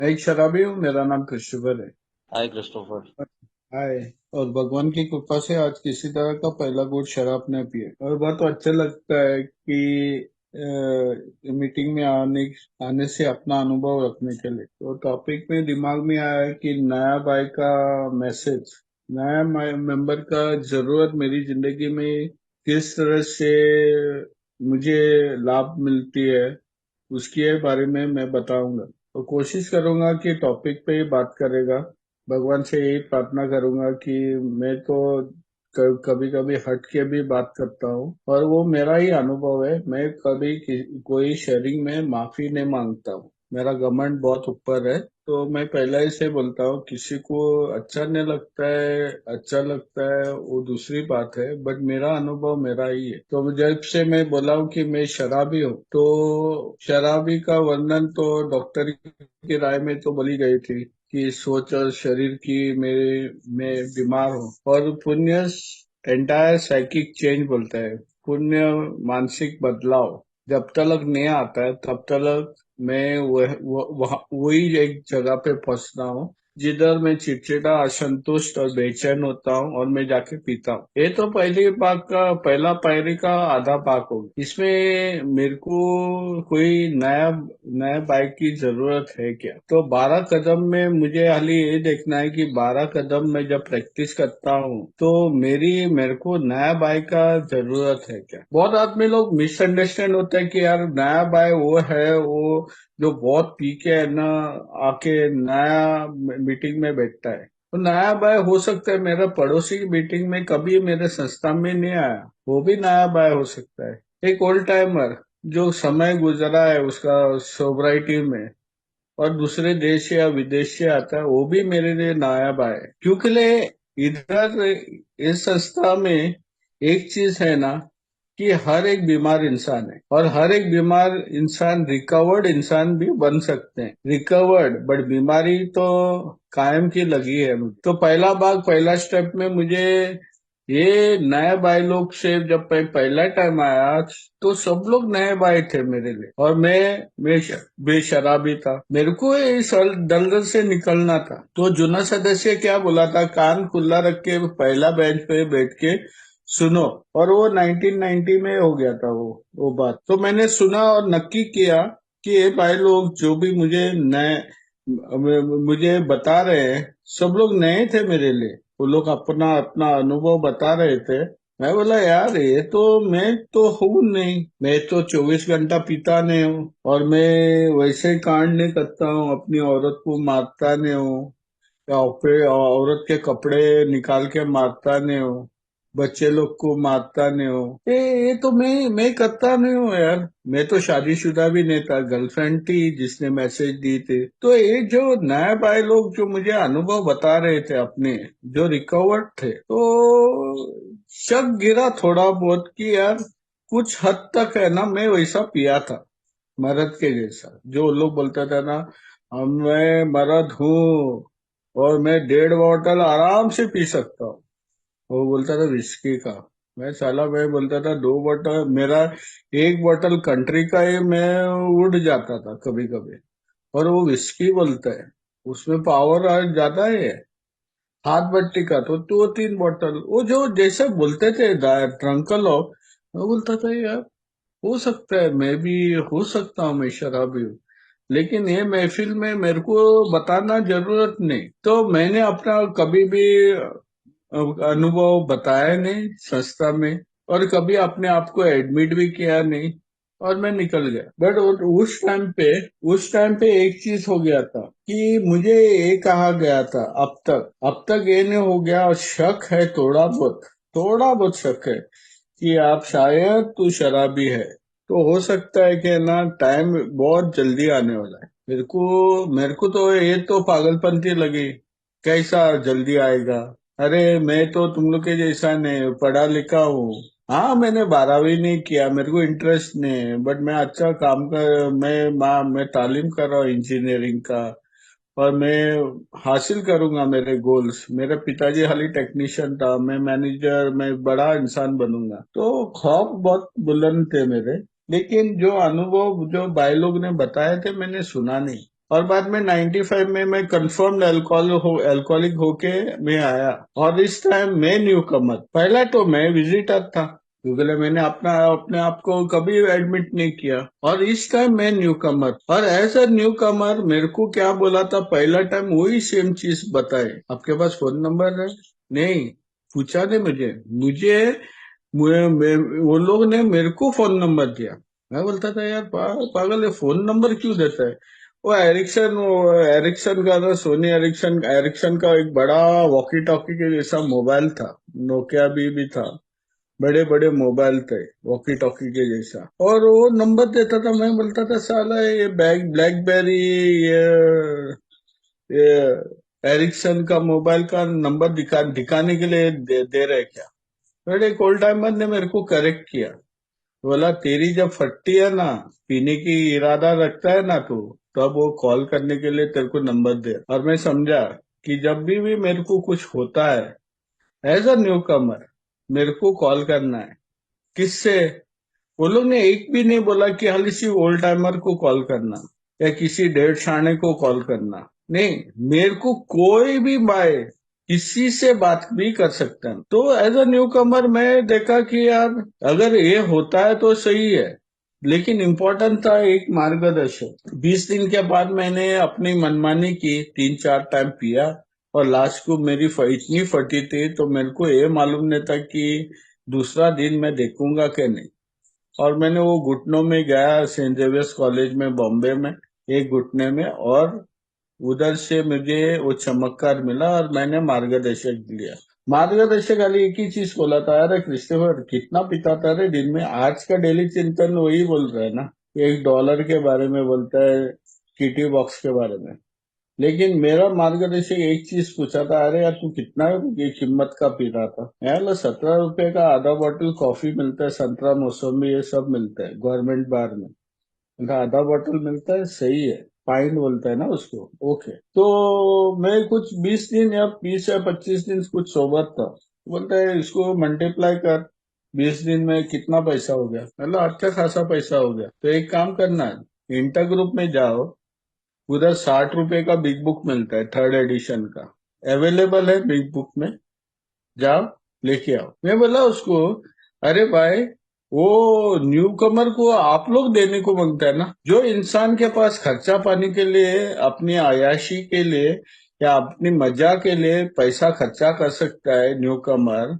मैं एक शराबी हूँ। मेरा नाम क्रिस्टोफर है। हाय क्रिस्टोफर। हाय। और भगवान की कृपा से आज किसी तरह का पहला घूंट शराब ने पिया और बहुत अच्छा लगता है कि मीटिंग में आने से अपना अनुभव रखने के लिए। तो टॉपिक में दिमाग में आया है कि नया भाई का मैसेज, नया मेंबर का जरूरत मेरी जिंदगी में किस तरह से मुझे लाभ मिलती है, उसके बारे में मैं बताऊंगा। तो कोशिश करूंगा कि टॉपिक पे ही बात करेगा। भगवान से यही प्रार्थना करूंगा कि मैं तो कभी कभी हट के भी बात करता हूँ और वो मेरा ही अनुभव है। मैं कभी कोई शेयरिंग में माफी नहीं मांगता हूँ। मेरा घमंड बहुत ऊपर है। तो मैं पहले ही से बोलता हूँ, किसी को अच्छा नहीं लगता है, अच्छा लगता है वो दूसरी बात है, बट मेरा अनुभव मेरा ही है। तो जब से मैं बोला हूँ कि मैं शराबी हूँ, तो शराबी का वर्णन तो डॉक्टर की राय में तो बोली गई थी कि सोच और शरीर की मेरे में बीमार हूँ। और पुण्य एंटायर साइकिक चेंज बोलता है। पुण्य मानसिक बदलाव जब तक नहीं आता है तब तक मैं वही एक जगह पे फंसता हूँ जिधर मैं चिड़चिड़ा, असंतुष्ट और बेचैन होता हूँ और मैं जाके पीता हूँ। ये तो पहली भाग का पहला पायरी का आधा भाग होगा। इसमें मेरे को कोई नया नया बाइक की जरूरत है क्या? तो 12 कदम में मुझे हाली ये देखना है कि 12 कदम में जब प्रैक्टिस करता हूँ तो मेरे को नया बाइक का जरूरत है क्या? बहुत आदमी लोग मिसअंडरस्टैंड होता है कि यार नया बाइक वो है, वो जो बहुत पी के है ना, आके नया मीटिंग में बैठता है। तो नया बाय हो सकता है मेरा पड़ोसी की मीटिंग में कभी मेरे संस्था में नहीं आया, वो भी नया बाय हो सकता है। एक ओल्ड टाइमर जो समय गुजरा है उसका सोब्राइटी में और दूसरे देश या विदेश से आता है, वो भी मेरे लिए नया बाय है। क्योंकि इधर इस संस्था में एक चीज है ना कि हर एक बीमार इंसान है और हर एक बीमार इंसान रिकवर्ड इंसान भी बन सकते हैं। रिकवर्ड बट बीमारी तो कायम की लगी है मुझे। तो पहला भाग, पहला स्टेप में मुझे ये नए भाई लोग से जब मैं पहला टाइम आया तो सब लोग नए भाई थे मेरे लिए और मैं बेशराबी था। मेरे को इस दलदल से निकलना था। तो जूना सदस्य क्या बोला था, कान खुला रख के पहला बेंच पे बैठ के सुनो। और वो 1990 में हो गया था वो बात। तो मैंने सुना और नक्की किया कि ये भाई लोग जो भी मुझे बता रहे हैं, सब लोग नए थे मेरे लिए। वो लोग अपना अपना अनुभव बता रहे थे। मैं बोला यार ये तो मैं तो हूँ नहीं, मैं तो 24 घंटा पीता नहीं हूँ और मैं वैसे कांड नहीं करता हूँ, अपनी औरत को मारता नहीं हूँ या फिर औरत के कपड़े निकाल के मारता नहीं हूँ, बच्चे लोग को मारता नहीं हूँ। ये तो मैं करता नहीं हूँ यार। मैं तो शादीशुदा भी नहीं था, गर्लफ्रेंड थी जिसने मैसेज दी थी। तो ये जो नए भाई लोग जो मुझे अनुभव बता रहे थे अपने, जो रिकवर्ड थे, तो शक गिरा थोड़ा बहुत कि यार कुछ हद तक है ना मैं वैसा पिया था, मर्द के जैसा। जो लोग बोलता था ना, मैं मर्द हूँ और मैं 1.5 बोतल आराम से पी सकता हूँ, वो बोलता था विस्की का। मैं बोलता था 2 बोतल, मेरा 1 बोतल कंट्री का ही मैं उड़ जाता था कभी कभी। और वो विस्की बोलता है, उसमें पावर आ जाता है। हाथ भट्टी का तो 2-3 बोतल, वो जो जैसे बोलते थे ड्रंकल लोग, मैं बोलता था यार हो सकता है मैं भी, हो सकता हूँ मैं शराबी हूँ। लेकिन ये महफिल में मेरे को बताना जरूरत नहीं। तो मैंने अपना कभी भी अनुभव बताया नहीं संस्था में और कभी अपने आप को एडमिट भी किया नहीं और मैं निकल गया। बट उस टाइम पे एक चीज हो गया था कि मुझे ये कहा गया था, अब तक ये नहीं हो गया और शक है, थोड़ा बहुत शक है कि आप शायद तू शराबी है। तो हो सकता है कि ना टाइम बहुत जल्दी आने वाला है। मेरे को तो ये तो पागलपंती लगी, कैसा जल्दी आएगा? अरे मैं तो तुम लोग के जैसा नहीं पढ़ा लिखा हूँ। हाँ मैंने 12वीं नहीं किया, मेरे को इंटरेस्ट नहीं है, बट मैं अच्छा काम कर मैं तालीम कर रहा हूँ इंजीनियरिंग का और मैं हासिल करूंगा मेरे गोल्स। मेरे पिताजी हाली टेक्नीशियन था, मैं मैनेजर, मैं बड़ा इंसान बनूंगा। तो ख्वाब बहुत बुलंद थे मेरे। लेकिन जो अनुभव जो भाई लोग ने बताए थे मैंने सुना नहीं। और बाद में 95 में मैं कंफर्म्ड अल्कोहलिक होके मैं आया। और इस टाइम मैं न्यू कमर, पहला तो मैं विजिटर था क्योंकि मैंने अपने आप को कभी एडमिट नहीं किया। और इस टाइम मैं न्यू कमर, और एज अ न्यू कमर मेरे को क्या बोला था पहला टाइम, वही सेम चीज बताए, आपके पास फोन नंबर है? नहीं, पूछा नहीं मुझे। मुझे वो लोग ने मेरे को फोन नंबर दिया। मैं बोलता था यार पागल है, फोन नंबर क्यों देता है? वो एरिक्सन का था, सोनी एरिक्सन एरिक्सन का एक बड़ा वॉकी टॉकी के जैसा मोबाइल था। नोकिया भी था, बड़े बड़े मोबाइल थे वॉकी टॉकी के जैसा। और वो नंबर देता था, मैं बोलता था साला ये ब्लैकबेरी, ये एरिक्सन का मोबाइल का नंबर दिखाने के लिए दे रहे क्या? फिर एक ओल्ड टाइमर ने मेरे को करेक्ट किया, बोला तेरी जब फटती है ना, पीने की इरादा रखता है ना तू, तब वो कॉल करने के लिए तेरे को नंबर दे। और मैं समझा कि जब भी मेरे को कुछ होता है एज अ न्यू कमर, मेरे को कॉल करना है। किससे? वो लोग ने एक भी नहीं बोला कि हाल किसी ओल्ड टाइमर को कॉल करना या किसी डेढ़ शाणे को कॉल करना। नहीं, मेरे को कोई भी बाय किसी से बात भी कर सकता है। तो एज अ न्यू कमर मैं देखा कि यार अगर ये होता है तो सही है, लेकिन इम्पोर्टेंट था एक मार्गदर्शक। 20 दिन के बाद मैंने अपनी मनमानी की, 3-4 टाइम पिया, और लास्ट को मेरी इतनी फटी थी तो मेरे को ये मालूम नहीं था कि दूसरा दिन मैं देखूंगा कि नहीं। और मैंने वो घुटनों में गया सेंट जेवियर्स कॉलेज में बॉम्बे में, एक घुटने में, और उधर से मुझे वो चमत्कार मिला और मैंने मार्गदर्शक लिया। मार्गदर्शक खाली एक ही चीज बोला था, अरे क्रिस्टोफर कितना पिता था रे दिन में? आज का डेली चिंतन वही बोल रहा है ना, $1 के बारे में बोलता है, किटी बॉक्स के बारे में। लेकिन मेरा मार्गदर्शक एक चीज पूछा था, अरे यार तू कितना ये कीमत का पी रहा था? यार 17 रुपए का आधा बॉटल कॉफी मिलता है, संतरा मौसमी ये सब मिलता है गवर्नमेंट बार में। उनका आधा बॉटल मिलता है, सही है, पाइंट बोलता है ना उसको, ओके। तो मैं कुछ 20 दिन या 20 या 25 दिन कुछ सोबर था। बोलता है इसको मल्टीप्लाई कर, 20 दिन में कितना पैसा हो गया? मतलब अच्छा खासा पैसा हो गया। तो एक काम करना है, इंटर ग्रुप में जाओ, उधर 60 रुपए का बिग बुक मिलता है, 3rd एडिशन का, अवेलेबल है बिग बुक में, जाओ लेके आओ। मैं बोला उसको, अरे भाई वो न्यू कमर को आप लोग देने को मांगता है ना? जो इंसान के पास खर्चा पानी के लिए, अपनी आयाशी के लिए या अपनी मजा के लिए पैसा खर्चा कर सकता है न्यू कमर,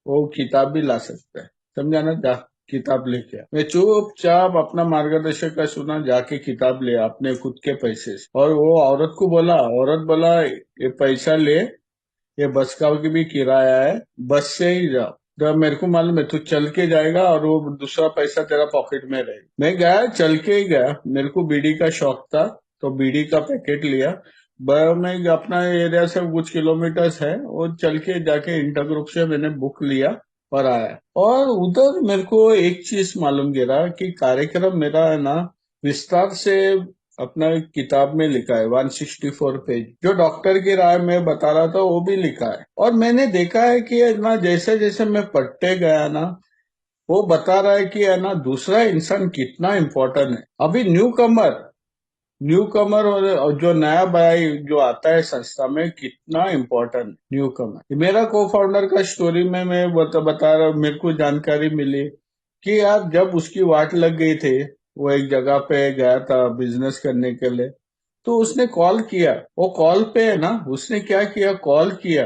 वो किताब भी ला सकता है। समझा ना? जा किताब लेके आ। मैं चुपचाप अपना मार्गदर्शक का सुना, जाके किताब ले अपने खुद के पैसे से। और वो औरत को बोला, औरत बोला ये पैसा ले, ये बस का भी किराया है, बस से ही जाओ। तो मेरे को मालूम है तू चल के जाएगा और वो दूसरा पैसा तेरा पॉकेट में रहेगा। मैं गया, चल के ही गया, मेरे को बीड़ी का शौक था, तो बीड़ी का पैकेट लिया। मैं अपना एरिया से कुछ किलोमीटर्स है, वो चल के जाके इंटर ग्रुप से मैंने बुक लिया और आया। और उधर मेरे को एक चीज मालूम गिरा कि कार्यक्रम मेरा है ना, विस्तार से अपना किताब में लिखा है, 164 पेज, जो डॉक्टर की राय में बता रहा था वो भी लिखा है। और मैंने देखा है कि ना जैसे जैसे मैं पढ़ते गया ना, वो बता रहा है कि है ना दूसरा इंसान कितना इम्पोर्टेंट है। अभी न्यू कमर और जो नया भाई जो आता है संस्था में, कितना इम्पोर्टेंट न्यू कमर। मेरा को फाउंडर का स्टोरी में मैं बता रहा हूँ, मेरे को जानकारी मिली कि यार जब उसकी वाट लग गई थी, वो एक जगह पे गया था बिजनेस करने के लिए, तो उसने कॉल किया। वो कॉल पे है ना, उसने क्या किया, कॉल किया।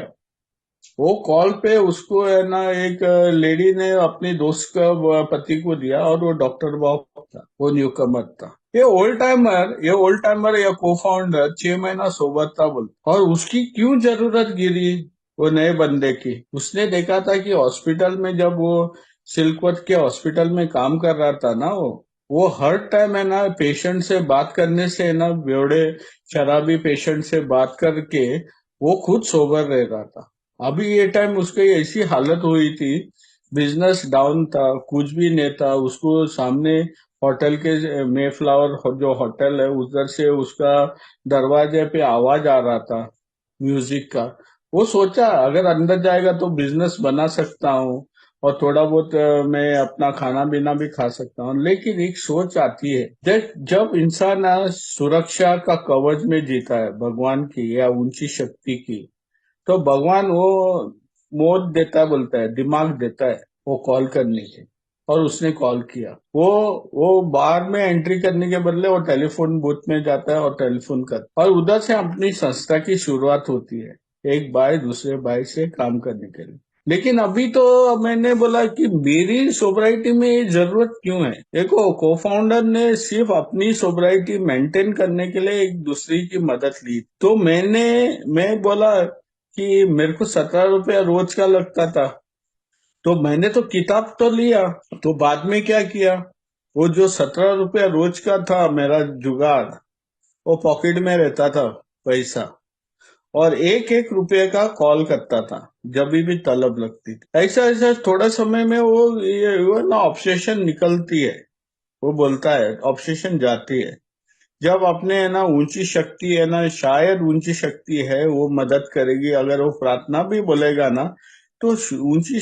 वो कॉल पे उसको है ना एक लेडी ने अपनी दोस्त का पति को दिया, और वो डॉक्टर बॉब था, वो न्यू कमर था। ये ओल्ड टाइमर या को फाउंडर 6 महीना सोबर था बोल। और उसकी क्यों जरूरत गिरी वो नए बंदे की? उसने देखा था कि हॉस्पिटल में जब वो सिल्कवर्थ के हॉस्पिटल में काम कर रहा था ना, वो हर टाइम है ना पेशेंट से बात करने से है ना, बेवड़े शराबी पेशेंट से बात करके वो खुद सोबर रह रहा था। अभी ये टाइम उसकी ऐसी हालत हुई थी, बिजनेस डाउन था, कुछ भी नहीं था उसको। सामने होटल के मेफ्लावर जो होटल है उधर से उसका दरवाजे पे आवाज आ रहा था म्यूजिक का। वो सोचा अगर अंदर जाएगा तो बिजनेस बना सकता हूँ, और थोड़ा बहुत मैं अपना खाना पीना भी खा सकता हूँ। लेकिन एक सोच आती है, देख जब इंसान सुरक्षा का कवच में जीता है भगवान की या ऊंची शक्ति की, तो भगवान वो मोद देता है, बोलता है दिमाग देता है वो कॉल करने के। और उसने कॉल किया, वो बार में एंट्री करने के बदले वो टेलीफोन बूथ में जाता है और टेलीफोन करता है, और उधर से अपनी संस्था की शुरुआत होती है, एक भाई दूसरे भाई से काम करने के लिए। लेकिन अभी तो मैंने बोला कि मेरी सोब्राइटी में ये जरूरत क्यों है। देखो, को फाउंडर ने सिर्फ अपनी सोब्राइटी मेंटेन करने के लिए एक दूसरे की मदद ली, तो मैं बोला कि मेरे को 17 रुपया रोज का लगता था, तो मैंने तो किताब तो लिया। तो बाद में क्या किया, वो जो 17 रुपया रोज का था मेरा जुगाड़, वो पॉकेट में रहता था पैसा, और एक एक रुपये का कॉल करता था जब भी तलब लगती थी। ऐसा ऐसा थोड़ा समय में वो ना ऑब्सेशन निकलती है, वो बोलता है ऑब्सेशन जाती है। जब अपने है ना ऊंची शक्ति है ना, शायद ऊंची शक्ति है वो मदद करेगी, अगर वो प्रार्थना भी बोलेगा ना, तो ऊंची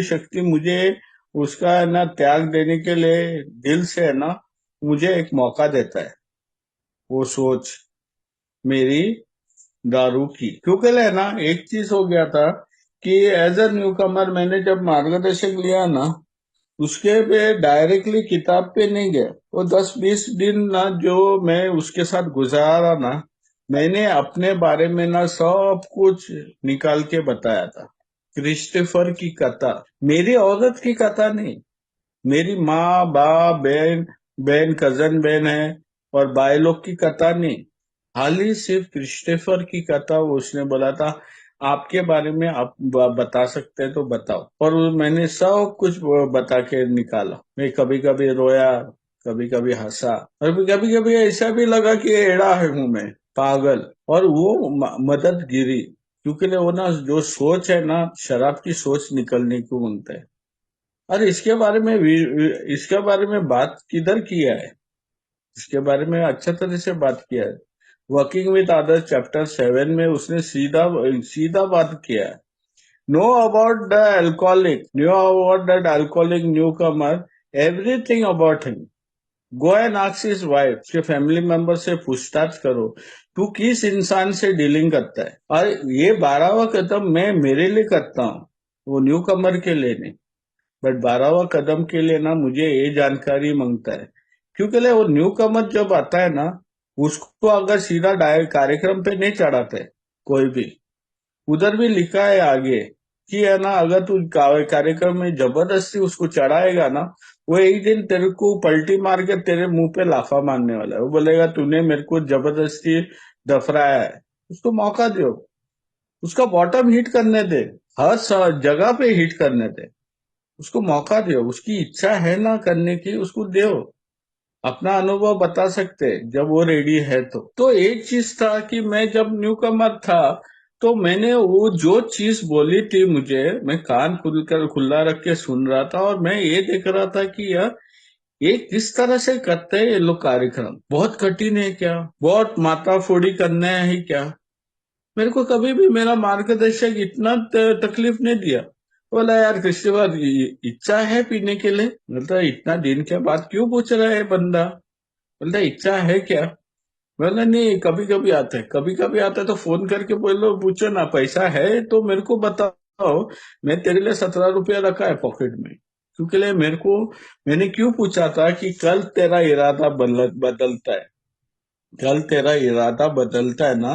शक्ति मुझे उसका है ना त्याग देने के लिए दिल से है ना मुझे एक मौका देता है। वो सोच मेरी दारू की, क्योंकि है ना एक चीज हो गया था कि एज अ न्यू कमर मैंने जब मार्गदर्शक लिया ना, उसके पे डायरेक्टली किताब पे नहीं गया। वो 10-20 दिन ना जो मैं उसके साथ गुजारा ना, मैंने अपने बारे में ना सब कुछ निकाल के बताया था। क्रिस्टोफर की कथा, मेरी औरत की कथा नहीं, मेरी माँ बाप बहन बहन कजन बहन है और भाई लोग की कथा नहीं, हाल ही सिर्फ क्रिस्टोफर की कथा उसने बोला था आपके बारे में आप बता सकते हैं तो बताओ, और मैंने सब कुछ बता के निकाला। मैं कभी कभी रोया, कभी कभी हंसा, और कभी कभी ऐसा भी लगा कि एड़ा है हूं मैं, पागल। और वो मदद गिरी, क्योंकि वो ना जो सोच है ना, शराब की सोच निकलने को बनता है। अरे इसके बारे में बात किधर किया है, इसके बारे में अच्छा तरह से बात किया है। वर्किंग विद अदर्स चैप्टर 7 में उसने सीधा सीधा बात किया है। Know about the alcoholic, know about that alcoholic new Qamar, everything about him. Go and ask his wife, उसके फैमिली मेंबर से पूछताछ करो, तू किस इंसान से डीलिंग करता है। और ये 12वां कदम मैं मेरे लिए करता हूँ, वो न्यू कमर के लिए नहीं। बट 12वां कदम के लिए ना मुझे ये जानकारी मांगता है, क्योंकि वो न्यू कमर जब आता है ना, उसको अगर सीधा डायरेक्ट कार्यक्रम पे नहीं चढ़ाते कोई भी। उधर भी लिखा है आगे कि है ना, अगर तू कार्यक्रम में जबरदस्ती उसको चढ़ाएगा ना, वो एक दिन तेरे को पलटी मार के तेरे मुंह पे लाफा मारने वाला है। वो बोलेगा तूने मेरे को जबरदस्ती दफराया है। उसको मौका दो, उसका बॉटम हिट करने दे, हर जगह पे हिट करने दे, उसको मौका दो। उसकी इच्छा है ना करने की, उसको दो। अपना अनुभव बता सकते हैं जब वो रेडी है। तो एक चीज था कि मैं जब न्यू कमर था, तो मैंने वो जो चीज बोली थी मुझे, मैं कान खुला रख के सुन रहा था, और मैं ये देख रहा था कि यार ये किस तरह से करते हैं ये लोग कार्यक्रम, बहुत कठिन है क्या, बहुत माथा फोड़ी करना है क्या। मेरे को कभी भी मेरा मार्गदर्शक इतना तकलीफ नहीं दिया। बोला यार कृष्णवर, इच्छा है पीने के लिए, बोलता इतना दिन के बाद क्यों पूछ रहा है बंदा, बोलता इच्छा है क्या। बोला नहीं, कभी कभी आता है, कभी कभी आता है तो फोन करके बोलो, पूछो ना पैसा है तो मेरे को बताओ, मैं तेरे लिए 17 रुपया रखा है पॉकेट में। क्योंकि मैंने क्यों पूछा था कि कल तेरा इरादा बदलता है, कल तेरा इरादा बदलता है ना,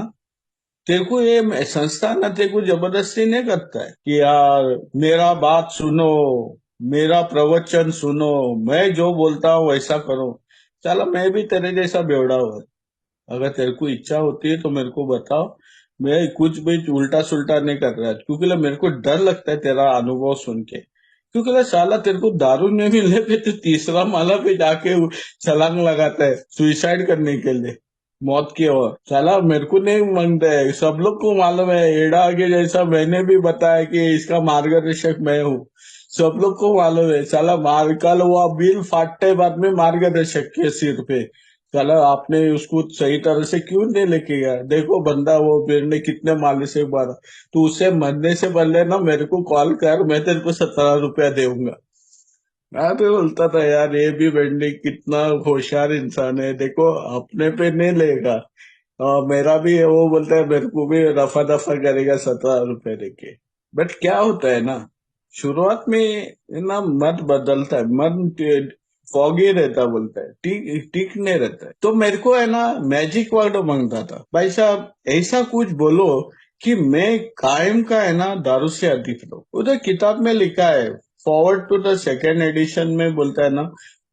तेरे को ये संस्था ना तेरे को जबरदस्ती नहीं करता है कि यार मेरा बात सुनो, मेरा प्रवचन सुनो, मैं जो बोलता हूँ वैसा करो। चलो मैं भी तेरे जैसा बेवड़ा हूँ, अगर तेरे को इच्छा होती है तो मेरे को बताओ, मैं कुछ भी उल्टा सुल्टा नहीं कर रहा, क्योंकि मेरे को डर लगता है तेरा अनुभव सुन के। क्योंकि साला तेरे को दारू नहीं मिलने पे तो तीसरा माला पे जाके छलांग लगाता है सुइसाइड करने के लिए, मौत की ओर। साला मेरे को नहीं मांगता है, सब लोग को मालूम है, एड़ा आगे जैसा मैंने भी बताया कि इसका मार्गदर्शक मैं हूँ, सब लोग को मालूम है। साला मार कल हुआ बिल फाटते बाद में मार्गदर्शक के सिर पे, चलो आपने उसको सही तरह से क्यों नहीं लेके गया? देखो बंदा वो मेरे ने कितने माली से मारा। तू उसे मरने से पहले ना मेरे को कॉल कर, मैं तेरे को 17 रुपया दूंगा। मैं भी बोलता था यार ये भी बंडी कितना होशियार इंसान है, देखो अपने पे नहीं लेगा। मेरा भी है, वो बोलता है मेरे को भी रफा दफा करेगा 17 रुपए देके। बट क्या होता है ना, शुरुआत में ना मन बदलता है, मन फॉगी रहता, बोलता है ठीक ठीक नहीं रहता है। तो मेरे को है ना मैजिक वर्ड मांगता था, भाई साहब ऐसा कुछ बोलो कि मैं कायम का है ना दारू से अधिक रहूं। उधर किताब में लिखा है, foreword to the second edition में बोलता है ना,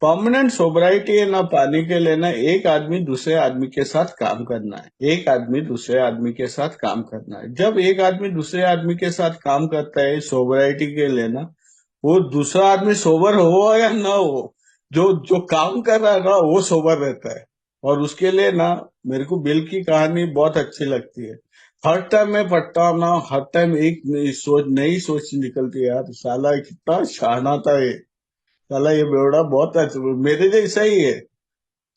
परमानेंट सोबराइटी है ना पाने के लिए ना एक आदमी दूसरे आदमी के साथ काम करना है, एक आदमी दूसरे आदमी के साथ काम करना है। जब एक आदमी दूसरे आदमी के साथ काम करता है सोबराइटी के लिए ना, वो दूसरा आदमी सोबर हो या ना हो, जो जो काम कर रहा है ना वो सोबर रहता है। और उसके लिए ना मेरे को बिल की कहानी बहुत अच्छी लगती है। हर टाइम मैं पढ़ता हूँ ना, हर टाइम एक नई सोच निकलती है यार, साला कितना शाना था ये। साला ये बेवड़ा बहुत अच्छा मेरे जैसा ही है।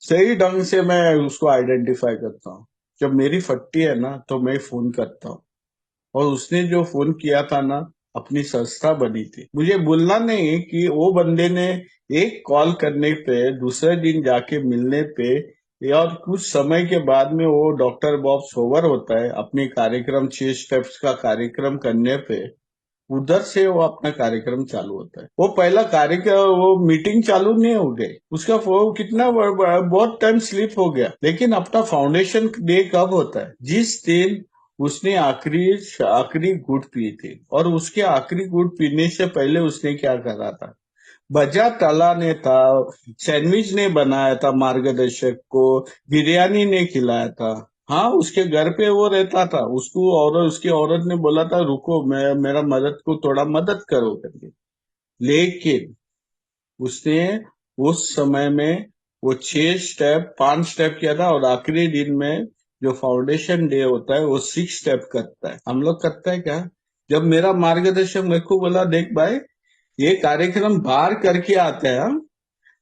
सही ढंग से मैं उसको आइडेंटिफाई करता हूँ। जब मेरी फटती है ना तो मैं फोन करता हूँ। और उसने जो फोन किया था ना, अपनी संस्था बनी थी, मुझे बोलना नहीं कि वो बंदे ने एक कॉल करने पे दूसरे दिन जाके मिलने पे या और कुछ समय के बाद में वो डॉक्टर बॉब सोवर होता है, अपने कार्यक्रम 6 स्टेप्स का कार्यक्रम करने पे उधर से वो अपना कार्यक्रम चालू होता है। वो पहला कार्यक्रम वो मीटिंग चालू नहीं हो गई, उसका वो कितना बहुत टाइम स्लिप हो गया। लेकिन अपना फाउंडेशन डे कब होता है? जिस दिन उसने आखिरी आखिरी गुट पी थी, और उसके आखिरी गुट पीने से पहले उसने क्या करा था? भजा तला ने था, सैंडविच ने बनाया था मार्गदर्शक को, बिरयानी ने खिलाया था। हाँ, उसके घर पे वो रहता था, उसको और उसकी औरत ने बोला था रुको मैं मेरा मदद को थोड़ा मदद करो करके। लेकिन उसने उस समय में वो 6 स्टेप 5 स्टेप किया था, और आखिरी दिन में जो फाउंडेशन डे होता है वो 6 स्टेप करता है। हम लोग करते हैं क्या? जब मेरा मार्गदर्शक मेरे को बोला देख भाई ये कार्यक्रम बाहर करके आता है, हम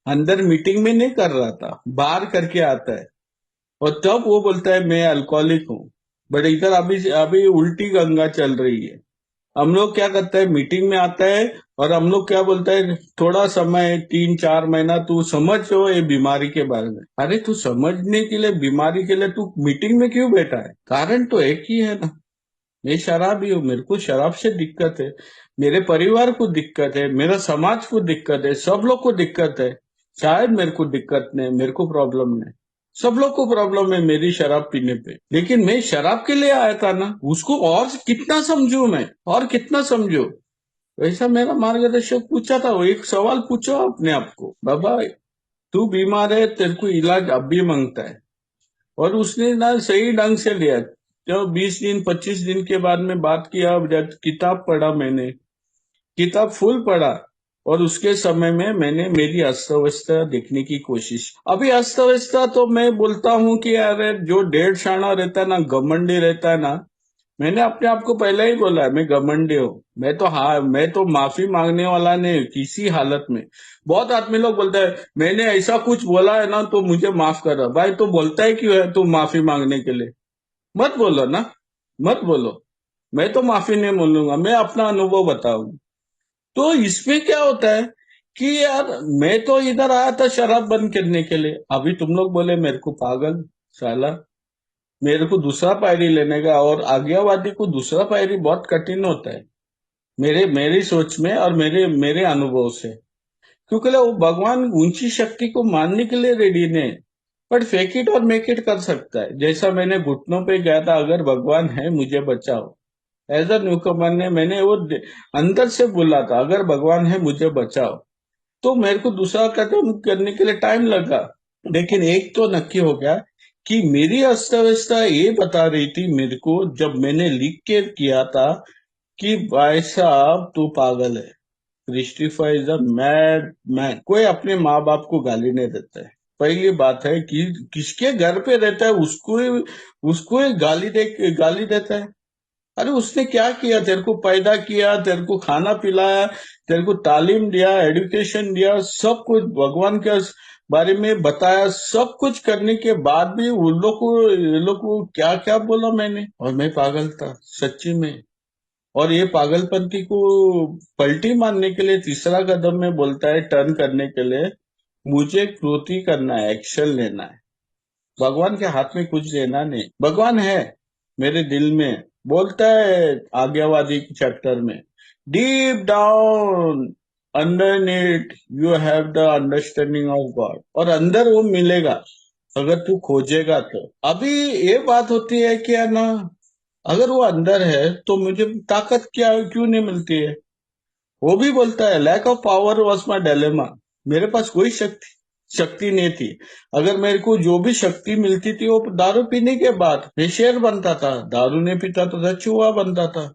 अंदर मीटिंग में नहीं कर रहा था, बाहर करके आता है। और तब वो बोलता है मैं अल्कोहलिक हूँ। बट इधर अभी अभी उल्टी गंगा चल रही है। हम लोग क्या करते हैं, मीटिंग में आता है और हम लोग क्या बोलते हैं, थोड़ा समय 3-4 महीना तू समझो ये बीमारी के बारे में। अरे तू समझने के लिए बीमारी के लिए तू मीटिंग में क्यों बैठा है? कारण तो एक ही है ना, मैं शराबी हूँ, मेरे को शराब से दिक्कत है, मेरे परिवार को दिक्कत है, मेरा समाज को दिक्कत है, सब लोग को दिक्कत है। शायद मेरे को दिक्कत नहीं, मेरे को प्रॉब्लम नहीं, सब लोग को प्रॉब्लम है मेरी शराब पीने पे। लेकिन मैं शराब के लिए आया था ना, उसको और कितना समझू मैं, और कितना समझू? वैसा मेरा मार्गदर्शक पूछा था, वो एक सवाल पूछो अपने आप को, बाबा तू बीमार है, तेरे को इलाज अब भी मांगता है। और उसने ना सही ढंग से लिया। जब 20 दिन 25 दिन के बाद में बात किया, जब किताब पढ़ा मैंने, किताब फुल पढ़ा, और उसके समय में मैंने मेरी अस्त व्यवस्था देखने की कोशिश। अभी अस्त व्यवस्था तो मैं बोलता हूँ कि यार जो डेढ़ शाना रहता है ना, घमंडी रहता है ना, मैंने अपने आप को पहले ही बोला है मैं घमंडी हूँ। मैं तो हाँ, मैं तो माफी मांगने वाला नहीं किसी हालत में। बहुत आदमी लोग बोलते हैं मैंने ऐसा कुछ बोला है ना तो मुझे माफ करो। भाई तो बोलता ही क्यों है तू माफी मांगने के लिए? मत बोलो ना, मत बोलो। मैं तो माफी नहीं बोलूंगा, मैं अपना अनुभव बताऊंगा। तो इसमें क्या होता है कि यार मैं तो इधर आया था शराब बंद करने के लिए, अभी तुम लोग बोले मेरे को पागल, साला। मेरे को दूसरा पायरी लेने का, और आज्ञावादी को दूसरा पायरी बहुत कठिन होता है, मेरे मेरी सोच में और मेरे मेरे अनुभव से। क्योंकि वो भगवान ऊंची शक्ति को मानने के लिए रेडी नहीं, बट फेक इट और मेक इट कर सकता है। जैसा मैंने घुटनों पे गया था, अगर भगवान है मुझे बचाओ। एज अ न्यू कमर ने मैंने वो अंदर से बोला था अगर भगवान है मुझे बचाओ। तो मेरे को दूसरा कदम करने के लिए टाइम लगा। लेकिन एक तो नक्की हो गया कि मेरी अस्त व्यवस्था ये बता रही थी मेरे को, जब मैंने लिख के किया था कि भाई साहब तू पागल है, क्रिस्टिफाई इज अ मैड मैन। कोई अपने माँ बाप को गाली नहीं देता है। पहली बात है कि किसके घर पे रहता है उसको ही गाली देता है। अरे उसने क्या किया? तेरे को पैदा किया, तेरे को खाना पिलाया, तेरे को तालीम दिया, एजुकेशन दिया, सब कुछ भगवान का बारे में बताया, सब कुछ करने के बाद भी उन लोग को, ये लोग को क्या क्या बोला मैंने, और मैं पागल था सच्ची में। और ये पागलपंती को पलटी मारने के लिए तीसरा कदम में बोलता है, टर्न करने के लिए मुझे कृति करना है, एक्शन लेना है। भगवान के हाथ में कुछ लेना नहीं, भगवान है मेरे दिल में, बोलता है आज्ञावादी चैप्टर में, deep down underneath you have the understanding of God, और अंदर वो मिलेगा अगर तू खोजेगा तो। अभी ये बात होती है कि है ना, अगर वो अंदर है तो मुझे ताकत क्या क्यों नहीं मिलती है। वो भी बोलता है lack of power was my dilemma, मेरे पास कोई शक्ति शक्ति नहीं थी। अगर मेरे को जो भी शक्ति मिलती थी वो दारू पीने के बाद मैं शेर बनता था, दारू नहीं पीता तो चूहा बनता था।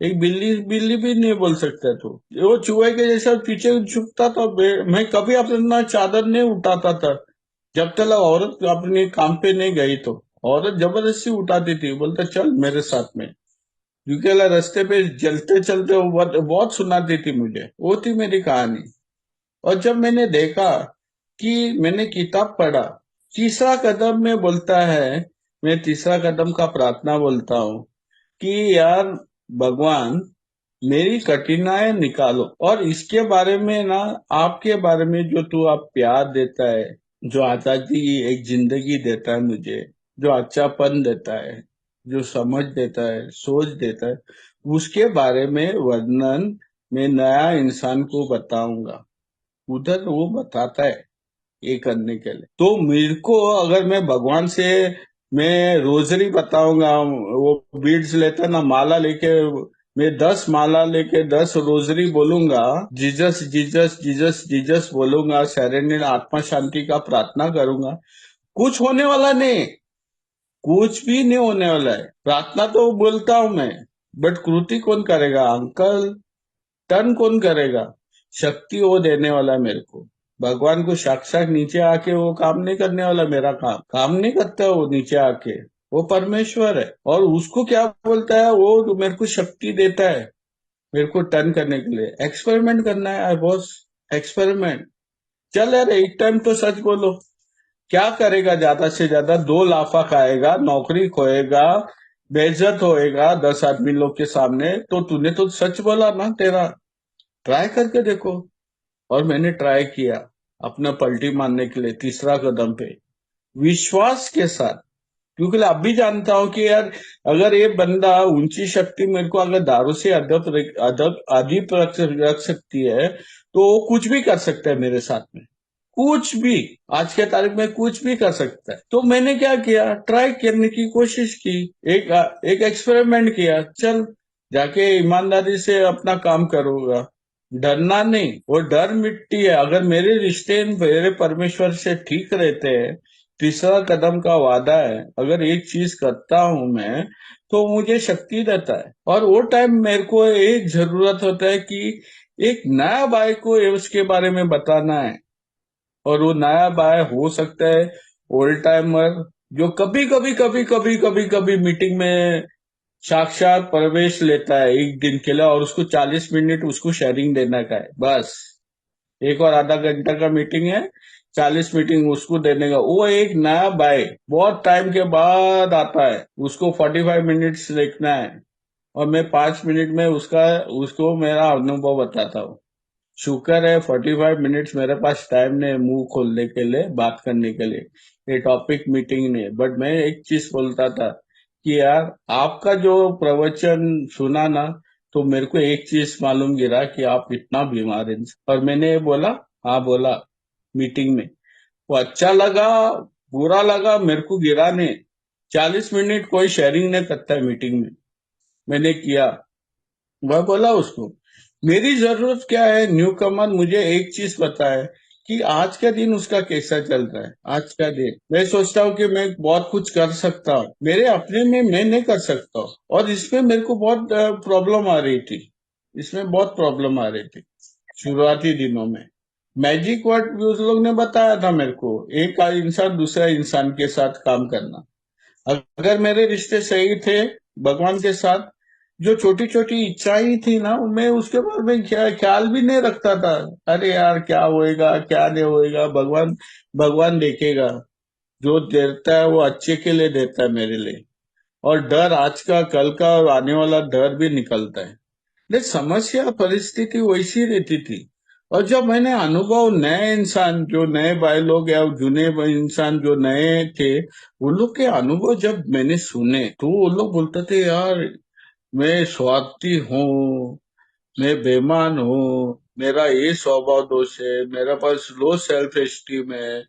एक बिल्ली बिल्ली भी नहीं बोल सकता तो वो चूहे के जैसा पीछे छुपता था। मैं कभी अपना चादर नहीं उठाता था जब तक औरत अपने काम पे नहीं गई, तो औरत जबरदस्ती उठाती थी, बोलता चल मेरे साथ में, क्योंकि अला रास्ते पे चलते चलते वो बहुत सुनाती थी मुझे, वो थी मेरी कहानी। और जब मैंने देखा कि मैंने किताब पढ़ा, तीसरा कदम में बोलता है, मैं तीसरा कदम का प्रार्थना बोलता हूँ कि यार भगवान मेरी कठिनाई निकालो, और इसके बारे में ना, आपके बारे में जो तू आप प्यार देता है, जो आजादी एक जिंदगी देता है मुझे, जो अच्छापन देता है, जो समझ देता है, सोच देता है, उसके बारे में वर्णन मैं नया इंसान को बताऊंगा। उधर वो बताता है ये करने के लिए। तो मेरे को अगर मैं भगवान से मैं रोजरी बताऊंगा, वो बीड्स लेते ना, माला लेके मैं 10 माला लेके 10 रोजरी बोलूंगा, जीसस जीसस जीसस जीसस बोलूंगा, शरण आत्मा शांति का प्रार्थना करूंगा, कुछ होने वाला नहीं, कुछ भी नहीं होने वाला है। प्रार्थना तो बोलता हूं मैं, बट कृति कौन करेगा अंकल, टर्न कौन करेगा? शक्ति वो देने वाला है मेरे को। भगवान को साक्षात नीचे आके वो काम नहीं करने वाला, मेरा काम काम नहीं करता वो नीचे आके, वो परमेश्वर है। और उसको क्या बोलता है, वो तो मेरे को शक्ति देता है मेरे को टर्न करने के लिए। एक्सपेरिमेंट करना है आई बॉस, एक्सपेरिमेंट। चल यार एक टाइम तो सच बोलो, क्या करेगा? ज्यादा से ज्यादा 2 लाफा खाएगा, नौकरी खोएगा, बेइज्जत होएगा 10 आदमी लोग के सामने, तो तूने तो सच बोला ना तेरा। ट्राई करके देखो। और मैंने ट्राई किया अपना पलटी मारने के लिए तीसरा कदम पे, विश्वास के साथ, क्योंकि अब भी जानता हूं कि यार अगर ये बंदा ऊंची शक्ति मेरे को अगर दारू से अदब रख सकती है, तो वो कुछ भी कर सकता है मेरे साथ में, कुछ भी, आज के तारीख में कुछ भी कर सकता है। तो मैंने क्या किया, ट्राई करने की कोशिश की, एक एक एक्सपेरिमेंट किया, चल जाके ईमानदारी से अपना काम करूंगा, डरना नहीं। वो डर मिट्टी है, अगर मेरे रिश्ते मेरे परमेश्वर से ठीक रहते हैं, तीसरा कदम का वादा है, अगर एक चीज करता हूं मैं तो मुझे शक्ति देता है। और वो टाइम मेरे को एक जरूरत होता है कि एक नया भाई को उसके बारे में बताना है। और वो नया बाय हो सकता है ओल्ड टाइमर, जो कभी कभी कभी कभी कभी कभी मीटिंग में साक्षात प्रवेश लेता है एक दिन के लिए, और उसको 40 मिनट उसको शेयरिंग देने का है बस। एक और आधा घंटा का मीटिंग है, 40 मीटिंग उसको देने का। वो एक नया बाय बहुत टाइम के बाद आता है, उसको 45 मिनट्स देखना है, और मैं 5 मिनट में उसका उसको मेरा अनुभव बताता हूँ। शुक्र है 45 मिनट्स मेरे पास टाइम नहीं मुंह खोलने के लिए, बात करने के लिए, ये टॉपिक मीटिंग नहीं। बट मैं एक चीज बोलता था कि यार आपका जो प्रवचन सुना ना, तो मेरे को एक चीज मालूम गिरा कि आप इतना बीमार हैं। और मैंने ये बोला, हाँ बोला मीटिंग में, वो अच्छा लगा बुरा लगा मेरे को गिरा नहीं। 40 मिनट कोई शेयरिंग नहीं करता है मीटिंग में, मैंने किया। वह बोला उसको मेरी जरूरत क्या है, न्यू कमर मुझे एक चीज पता है कि आज का दिन उसका कैसा चल रहा है। आज का दिन मैं सोचता हूँ कि मैं बहुत कुछ कर सकता हूँ, मेरे अपने में मैं नहीं कर सकता हूँ। और इसमें मेरे को बहुत प्रॉब्लम आ रही थी, इसमें बहुत प्रॉब्लम आ रही थी शुरुआती दिनों में। मैजिक वर्ड उस लोग ने बताया था मेरे को, एक इंसान दूसरा इंसान के साथ काम करना। अगर मेरे रिश्ते सही थे भगवान के साथ, जो छोटी छोटी इच्छाएं थी ना, मैं उसके बारे में ख्याल भी नहीं रखता था। अरे यार, क्या होएगा क्या नहीं होएगा, भगवान भगवान देखेगा। जो देता है वो अच्छे के लिए देता है मेरे लिए। और डर, आज का कल का और आने वाला डर भी निकलता है। लेकिन समस्या परिस्थिति वैसी रहती थी। और जब मैंने अनुभव, नए इंसान जो नए भाई लोग या जूने इंसान जो नए थे, उन लोग के अनुभव जब मैंने सुने, तो वो लोग बोलते थे, यार मैं स्वार्थी हूँ, मैं बेईमान हूँ, मेरा ये स्वभाव दोष है, मेरे पास लो सेल्फ एस्टीम है,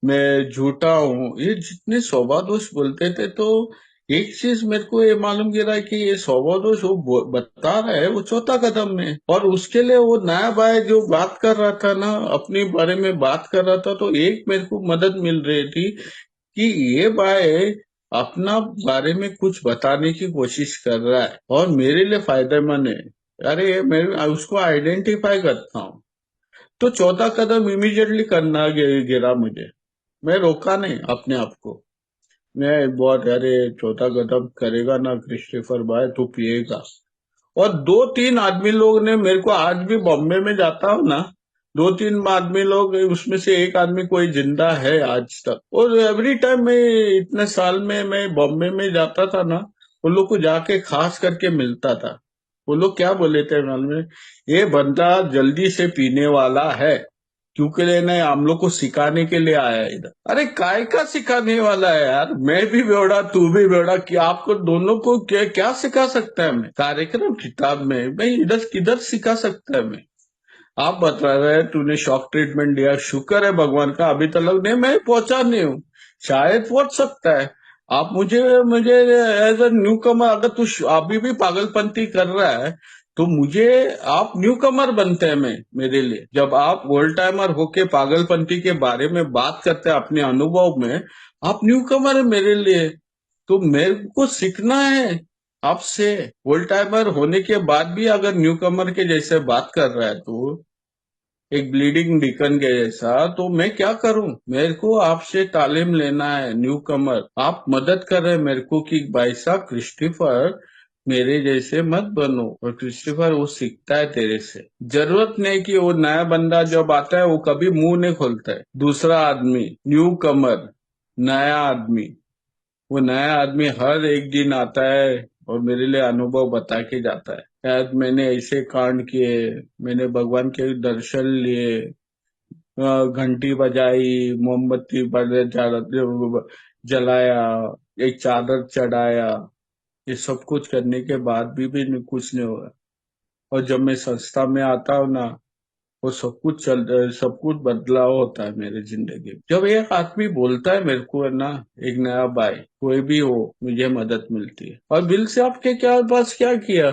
मैं झूठा हूँ, ये जितने स्वभाव दोष बोलते थे। तो एक चीज मेरे को ये मालूम गिरा कि ये स्वभाव दोष वो बता रहा है वो चौथा कदम में। और उसके लिए वो नया भाई जो बात कर रहा था ना, अपने बारे में बात कर रहा था, तो एक मेरे को मदद मिल रही थी कि ये भाई अपना बारे में कुछ बताने की कोशिश कर रहा है और मेरे लिए फायदेमंद है। अरे मैं उसको आइडेंटिफाई करता हूँ। तो चौथा कदम इमीडिएटली करना गिरा मुझे। मैं रोका नहीं अपने आप को। मैं बहुत, अरे चौथा कदम करेगा ना क्रिस्टोफर भाई, तू पिएगा। और दो तीन आदमी लोग ने मेरे को, आज भी बॉम्बे में जाता हूँ ना, दो तीन आदमी लोग, उसमें से एक आदमी कोई जिंदा है आज तक। और एवरी टाइम मैं, इतने साल में मैं बॉम्बे में जाता था ना, उन लोग को जाके खास करके मिलता था। वो लोग क्या बोले थे मालूम है? ये बंदा जल्दी से पीने वाला है, क्योंकि लेना हम लोग को सिखाने के लिए आया है इधर। अरे काय का सिखाने वाला है यार, मैं भी बेवड़ा तू भी बेवड़ा, कि आपको दोनों को क्या क्या सिखा सकता है? मैं कार्यक्रम किताब में मैं इधर किधर सिखा सकता है? मैं, आप बता रहे हैं तूने शॉक ट्रीटमेंट दिया, शुक्र है भगवान का अभी तक नहीं, मैं पहुंचा नहीं हूँ। शायद पहुंच सकता है। आप मुझे मुझे एज अ न्यू कमर, अगर तू अभी भी पागलपंती कर रहा है, तो मुझे, आप न्यू कमर बनते हैं मैं, मेरे लिए। जब आप ओल्ड टाइमर होके पागलपंती के बारे में बात करते हैं अपने अनुभव में, आप न्यू कमर है मेरे लिए। तो मेरे को सीखना है आपसे। ओल्ड टाइमर होने के बाद भी अगर न्यू कमर के जैसे बात कर रहा है, तो एक ब्लीडिंग डिकन के जैसा, तो मैं क्या करूं? मेरे को आपसे तालीम लेना है, न्यू कमर। आप मदद कर रहे हैं मेरे को कि भाई साहब क्रिस्टोफर, मेरे जैसे मत बनो। और क्रिस्टोफर वो सीखता है तेरे से। जरूरत नहीं कि वो नया बंदा जब आता है वो कभी मुंह नहीं खोलता है। दूसरा आदमी, न्यू कमर, नया आदमी, वो नया आदमी हर एक दिन आता है और मेरे लिए अनुभव बता के जाता है। शायद मैंने ऐसे कांड किए, मैंने भगवान के दर्शन लिए, घंटी बजाई, मोमबत्ती जलाया, एक चादर चढ़ाया, ये सब कुछ करने के बाद भी कुछ नहीं हुआ। और जब मैं संस्था में आता हूँ ना, वो सब कुछ बदलाव होता है मेरी जिंदगी में। जब एक आदमी बोलता है मेरे को, है ना, एक नया भाई कोई भी हो, मुझे मदद मिलती है। और बिल से आपके क्या पास क्या किया?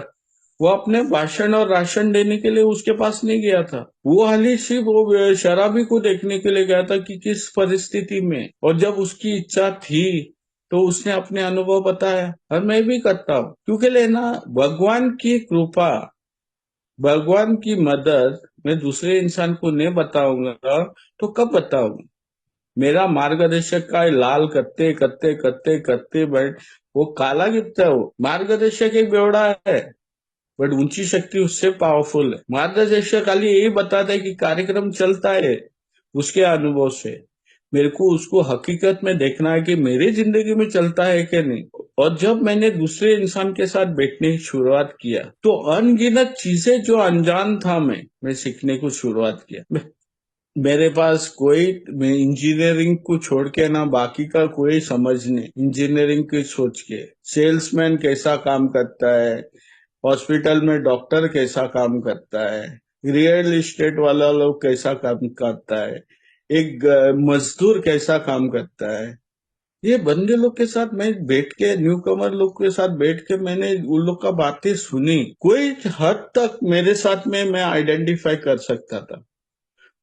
वो अपने भाषण और राशन देने के लिए उसके पास नहीं गया था। वो हाली सिर्फ वो शराबी को देखने के लिए गया था कि किस परिस्थिति में, और जब उसकी इच्छा थी तो उसने अपने अनुभव बताया। और मैं भी करता हूँ, क्योंकि लेना भगवान की कृपा, भगवान की मदद मैं दूसरे इंसान को नहीं बताऊंगा तो कब बताऊंगा? मेरा मार्गदर्शक का लाल करते करते करते करते बैठ, वो काला कितना है, वो मार्गदर्शक एक बेवड़ा है, बट ऊंची शक्ति उससे पावरफुल है। मार्गदर्शक खाली यही बताता है कि कार्यक्रम चलता है, उसके अनुभव से। मेरे को उसको हकीकत में देखना है कि मेरी जिंदगी में चलता है कि नहीं। और जब मैंने दूसरे इंसान के साथ बैठने की शुरुआत किया, तो अनगिनत चीजें जो अनजान था मैं सीखने को शुरुआत किया। मेरे पास कोई, मैं इंजीनियरिंग को छोड़ के ना बाकी का कोई समझ नहीं, इंजीनियरिंग की सोच के, सेल्समैन कैसा काम करता है, हॉस्पिटल में डॉक्टर कैसा काम करता है, रियल एस्टेट वाला लोग कैसा काम करता है, एक मजदूर कैसा काम करता है, ये बंदे लोग के साथ मैं बैठ के, न्यू कमर लोग के साथ बैठ के मैंने उन लोग का बातें सुनी। कोई हद तक मेरे साथ में मैं आइडेंटिफाई कर सकता था,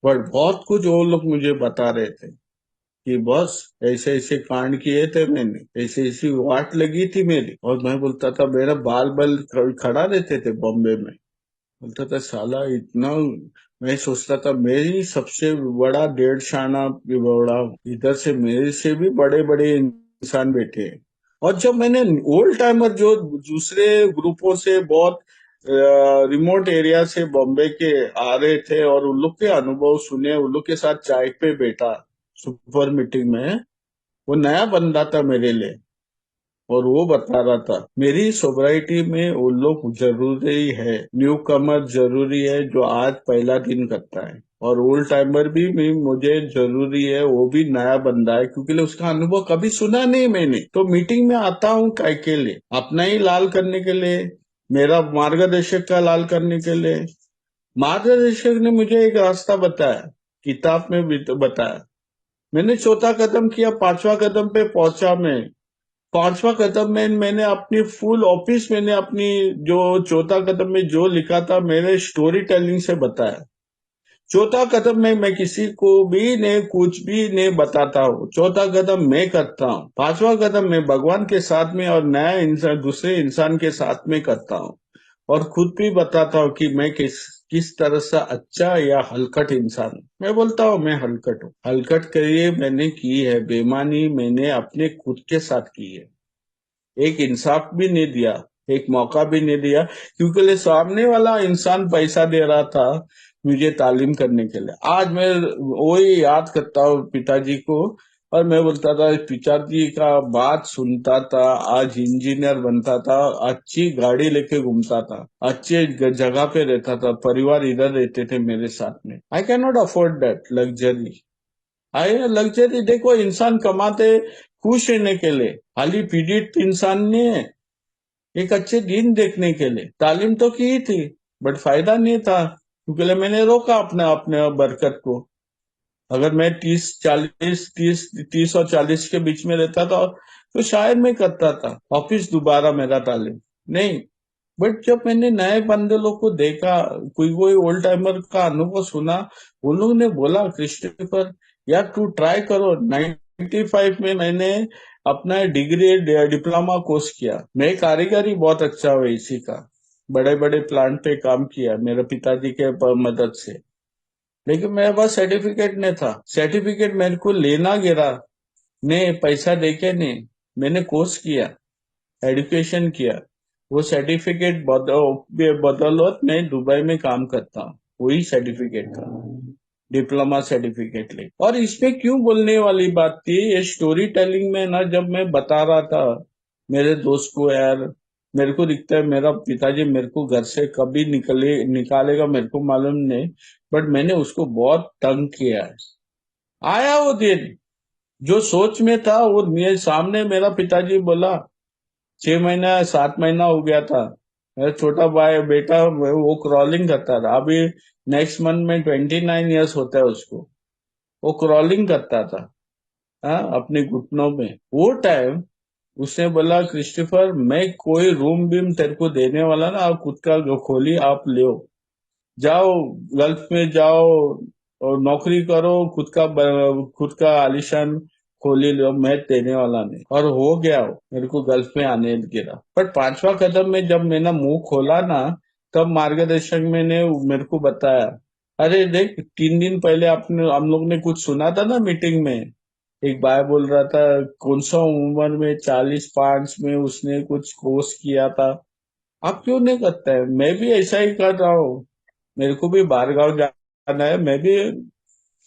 पर बहुत कुछ वो लोग मुझे बता रहे थे कि बॉस ऐसे ऐसे कांड किए थे मैंने, ऐसी ऐसी वाट लगी थी मेरी। और मैं बोलता था, मेरा बाल बाल खड़ा रहते थे बॉम्बे में। बोलता था साला इतना, मैं सोचता था मैं ही सबसे बड़ा डेढ़ शाना बड़ा हूँ, इधर से मेरे से भी बड़े बड़े इंसान बैठे हैं। और जब मैंने ओल्ड टाइमर जो दूसरे ग्रुपों से बहुत रिमोट एरिया से बॉम्बे के आ रहे थे और उन लोग के अनुभव सुने, उन लोग के साथ चाय पे बैठा सुपर मीटिंग में, वो नया बंदा था मेरे लिए। और वो बता रहा था मेरी सोसाइटी में वो लोग जरूरी है, न्यू कमर जरूरी है जो आज पहला दिन करता है, और ओल्ड टाइमर भी मुझे जरूरी है, वो भी नया बंदा है, क्योंकि उसका अनुभव कभी सुना नहीं मैंने। तो मीटिंग में आता हूँ काय के लिए? अपना ही लाल करने के लिए, मेरा मार्गदर्शक का लाल करने के लिए। मार्गदर्शक ने मुझे एक रास्ता बताया, किताब में भी तो बताया। मैंने चौथा कदम किया, पांचवा कदम पे पहुंचा मैं। पांचवा कदम में मैंने अपनी फुल ऑफिस, मैंने अपनी जो चौथा कदम में जो लिखा था मेरे स्टोरी टेलिंग से बताया। चौथा कदम में मैं किसी को भी नहीं, कुछ भी नहीं बताता हूँ। चौथा कदम मैं करता हूँ, पांचवा कदम मैं भगवान के साथ में और नया इंसान, दूसरे इंसान के साथ में करता हूँ। और खुद भी बताता हूँ कि मैं किस तरह से अच्छा या हलकट इंसान हूँ। मैं बोलता हूँ मैं हलकट हूँ। हलकट करिए मैंने की है, बेईमानी मैंने अपने खुद के साथ की है। एक इंसाफ भी नहीं दिया, एक मौका भी नहीं दिया, क्योंकि सामने वाला इंसान पैसा दे रहा था मुझे तालीम करने के लिए। आज मैं वही याद करता हूँ पिताजी को, और मैं बोलता था पिताजी का बात सुनता था, आज इंजीनियर बनता था, अच्छी गाड़ी लेके घूमता था, अच्छे जगह पे रहता था, परिवार इधर रहते थे मेरे साथ में। I can not afford that luxury. I luxury देखो, इंसान कमाते खुश रहने के लिए, खाली पीड़ित इंसान नहीं है। एक अच्छे दिन देखने के लिए तालीम तो की थी, बट फायदा नहीं था, क्योंकि मैंने रोका अपने अपने बरकत को। अगर मैं 30 और 40 के बीच में रहता था तो शायद मैं करता था ऑफिस दोबारा मेरा तालीम। नहीं, बट जब मैंने नए बंदे लोग को देखा, कोई कोई ओल्ड टाइमर का अनुभव सुना, उन लोगों ने बोला क्रिस्टोफर यार तू ट्राई करो। 95 में मैंने अपना डिग्री डिप्लोमा कोर्स किया। मैं कारीगरी बहुत अच्छा हुआ इसी का, बड़े बड़े प्लांट पे काम किया मेरे पिताजी के मदद से। लेकिन मेरे पास सर्टिफिकेट नहीं था। सर्टिफिकेट मेरे को लेना गिरा, नहीं पैसा देके नहीं, मैंने कोर्स किया, एजुकेशन किया। वो सर्टिफिकेट बदौलत मैं दुबई में काम करता हूँ, वही सर्टिफिकेट का डिप्लोमा सर्टिफिकेट ले। और इसमें क्यों बोलने वाली बात थी, ये स्टोरी टेलिंग में ना, जब मैं बता रहा था मेरे दोस्त को, यार मेरे को दिखता है मेरा पिताजी मेरे को घर से कभी निकालेगा मेरे को मालूम नहीं, बट मैंने उसको बहुत तंग किया है। आया वो दिन, जो सोच में था वो मेरे सामने मेरा पिताजी बोला। 6 महीना 7 महीना हो गया था, मेरा छोटा भाई बेटा वो क्रॉलिंग करता था। अभी नेक्स्ट मंथ में 29 ईयर्स होता है उसको। वो क्रॉलिंग करता था, हाँ, अपने घुटनों में। वो टाइम उसने बोला क्रिस्टोफर मैं कोई रूम बीम तेरे को देने वाला ना, आप खुद का जो खोली आप ले जाओ, गल्फ में जाओ और नौकरी करो, खुद का आलिशान खोली लो, मैं देने वाला नहीं। और हो गया वो, मेरे को गल्फ में आने गिरा। पर पांचवा कदम में जब मैंने मुंह खोला ना, तब मार्गदर्शक मैंने मेरे को बताया, अरे देख 3 दिन पहले आपने हम लोग ने कुछ सुना था ना मीटिंग में, एक भाई बोल रहा था कौन सा उम्र में 45 में उसने कुछ कोर्स किया था। आप क्यों नहीं करते हैं? मैं भी ऐसा ही कर रहा हूँ, मेरे को भी बाहर गाँव जाना है, मैं भी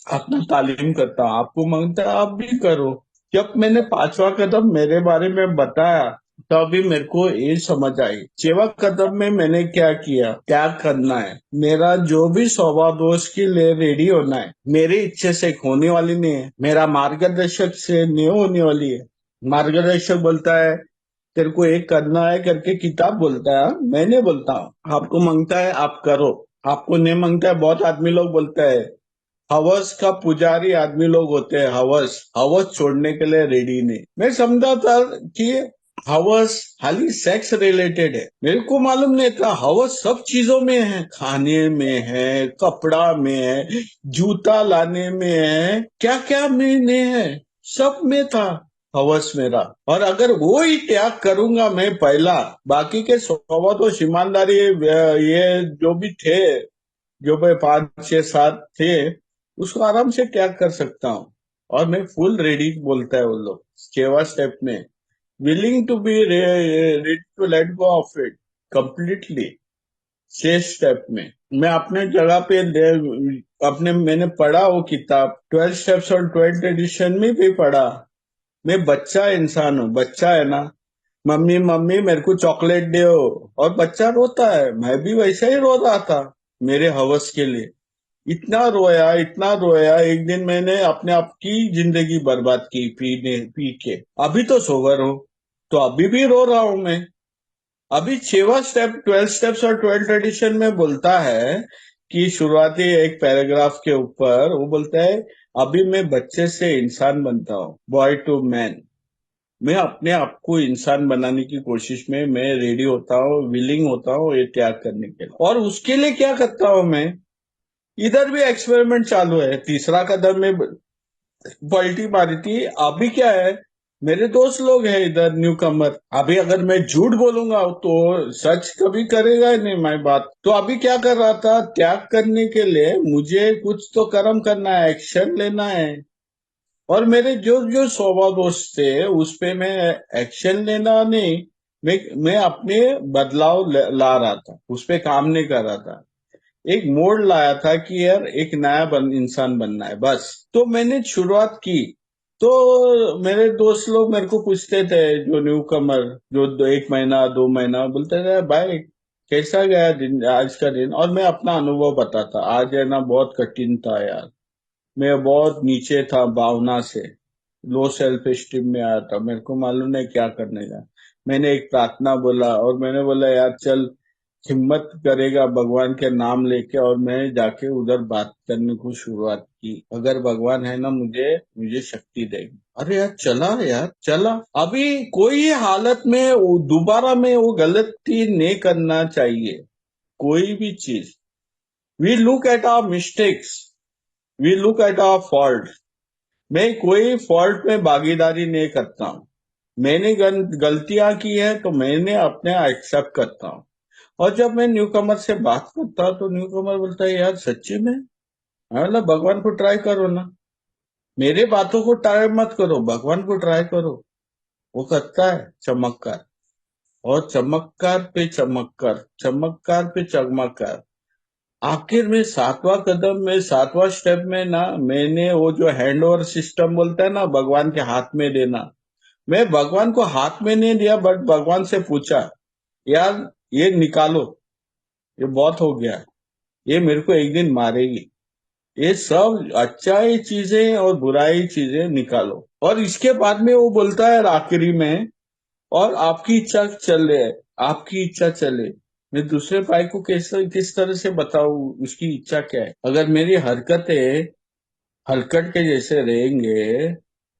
अपना तालीम करता हूँ, आपको मांगता है आप भी करो। जब मैंने पांचवा कदम मेरे बारे में बताया, तभी मेरे को ये समझ आई। 6वां कदम में मैंने क्या किया, क्या करना है, मेरा जो भी स्वभाव दोष के लिए रेडी होना है, मेरी इच्छा से होने वाली नहीं है, मेरा मार्गदर्शक से नहीं होने वाली है। मार्गदर्शक बोलता है तेरे को एक करना है करके, किताब बोलता है, मैं नहीं बोलता हूँ। आपको मांगता है आप करो, आपको नहीं मांगता है। बहुत आदमी लोग बोलते हैं हवस का पुजारी आदमी लोग होते हैं, हवस हवस छोड़ने के लिए रेडी नहीं। मैं समझा था कि हवस खाली सेक्स रिलेटेड है, मेरे को मालूम नहीं था हवस सब चीजों में है, खाने में है, कपड़ा में है, जूता लाने में है, क्या क्या में नहीं है, सब में था हवस मेरा। और अगर वो ही त्याग करूंगा मैं पहला, बाकी के स्वभाव तो ईमानदारी ये जो भी थे, जो मैं 5 6 7 थे, उसको आराम से त्याग कर सकता हूँ। और मैं फुल रेडी बोलता है वो लोग 6वां स्टेप में, willing to be ready to let go of it completely। 6 step में मैं अपने जगह पे अपने मैंने पढ़ा वो किताब 12 स्टेप्स और 12th एडिशन में भी पढ़ा। मैं बच्चा इंसान हूँ, बच्चा है ना, मम्मी मम्मी मेरे को चॉकलेट दो, और बच्चा रोता है, मैं भी वैसे ही रो रहा था मेरे हवस के लिए। इतना रोया, एक दिन मैंने अपने आप की जिंदगी बर्बाद की पी के। अभी तो सोबर हूँ, तो अभी भी रो रहा हूं मैं। अभी 6वां स्टेप 12 स्टेप्स और 12th एडिशन में बोलता है कि शुरुआती एक पैराग्राफ के ऊपर वो बोलता है, अभी मैं बच्चे से इंसान बनता हूँ, बॉय टू मैन। मैं अपने आप को इंसान बनाने की कोशिश में मैं रेडी होता हूँ, विलिंग होता हूँ ये त्याग करने के लिए। और उसके लिए क्या करता हूँ मैं, इधर भी एक्सपेरिमेंट चालू है। तीसरा कदम में पलटी मारी थी। अभी क्या है, मेरे दोस्त लोग हैं इधर न्यू कमर। अभी अगर मैं झूठ बोलूंगा तो सच कभी करेगा ही नहीं मैं बात। तो अभी क्या कर रहा था, त्याग करने के लिए मुझे कुछ तो कर्म करना है, एक्शन लेना है। और मेरे जो जो स्वभाव दोस्त थे उस पे मैं एक्शन लेना नहीं, मैं अपने बदलाव ला रहा था, उस पे काम नहीं कर रहा था। एक मोड़ लाया था कि यार एक नया इंसान बनना है बस। तो मैंने शुरुआत की। तो मेरे दोस्त लोग मेरे को पूछते थे, जो न्यू कमर, जो 1 महीना 2 महीना, बोलते थे भाई कैसा गया दिन, आज का दिन। और मैं अपना अनुभव बताता, आज है ना बहुत कठिन था यार, मैं बहुत नीचे था भावना से, लो सेल्फ एस्टीम में आया था, मेरे को मालूम नहीं क्या करने का। मैंने एक प्रार्थना बोला और मैंने बोला यार चल, हिम्मत करेगा भगवान के नाम लेके, और मैं जाके उधर बात करने को शुरुआत की, अगर भगवान है ना मुझे मुझे शक्ति देगी। अरे यार चला, यार चला। अभी कोई हालत में दोबारा में वो गलती नहीं करना चाहिए, कोई भी चीज। We look at our mistakes, we look at our fault. मैं कोई फॉल्ट में भागीदारी नहीं करता हूँ। मैंने गलतियां की है तो मैंने अपने एक्सेप्ट करता हूँ। और जब मैं न्यू कमर से बात करता हूँ तो न्यू कमर बोलता है यार सच्ची में, मतलब भगवान को ट्राई करो ना, मेरे बातों को ट्राई मत करो, भगवान को ट्राई करो। वो करता है चमत्कार, और चमत्कार पे चमत्कार, चमत्कार पे चमत्कार। आखिर में 7वां कदम में 7वां स्टेप में ना, मैंने वो जो हैंड ओवर सिस्टम बोलता है ना, भगवान के हाथ में देना, मैं भगवान को हाथ में नहीं दिया, बट भगवान से पूछा यार ये निकालो, ये बहुत हो गया, ये मेरे को एक दिन मारेगी, ये सब अच्छाई चीजें और बुराई चीजें निकालो। और इसके बाद में वो बोलता है आखिरी में, और आपकी इच्छा चले, आपकी इच्छा चले। मैं दूसरे भाई को कैसे किस तरह से बताऊं उसकी इच्छा क्या है। अगर मेरी हरकतें हलकट के जैसे रहेंगे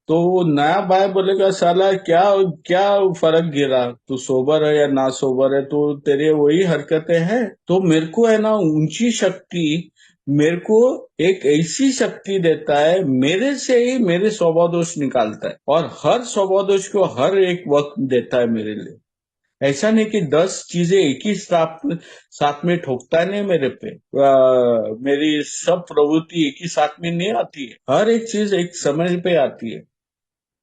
तो वो नया भाई बोलेगा साला क्या क्या फर्क गिरा, तू सोबर है या ना सोबर है, तो तेरे वही हरकतें हैं। तो मेरे को है ना ऊंची शक्ति, मेरे को एक ऐसी शक्ति देता है, मेरे से ही मेरे स्वभाव दोष निकालता है, और हर स्वभाव दोष को हर एक वक्त देता है मेरे लिए। ऐसा नहीं कि 10 चीजें एक ही साथ में ठोकता है, नहीं मेरे पे। मेरी सब प्रवृत्ति एक ही साथ में नहीं आती है, हर एक चीज एक समय पे आती है।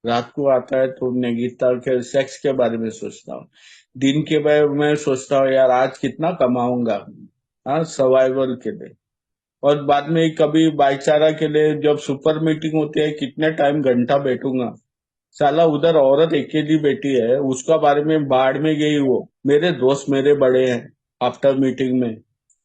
रात को आता है तो मैं गीता के सेक्स के बारे में सोचता हूँ, दिन के बारे में सोचता हूँ यार आज कितना कमाऊंगा, हाँ सर्वाइवल के लिए। और बाद में कभी भाईचारा के लिए जब सुपर मीटिंग होती है, कितने टाइम घंटा बैठूंगा, साला उधर औरत अकेली बैठी है, उसका बारे में बाढ़ में गई वो, मेरे दोस्त मेरे बड़े हैं। आफ्टर मीटिंग में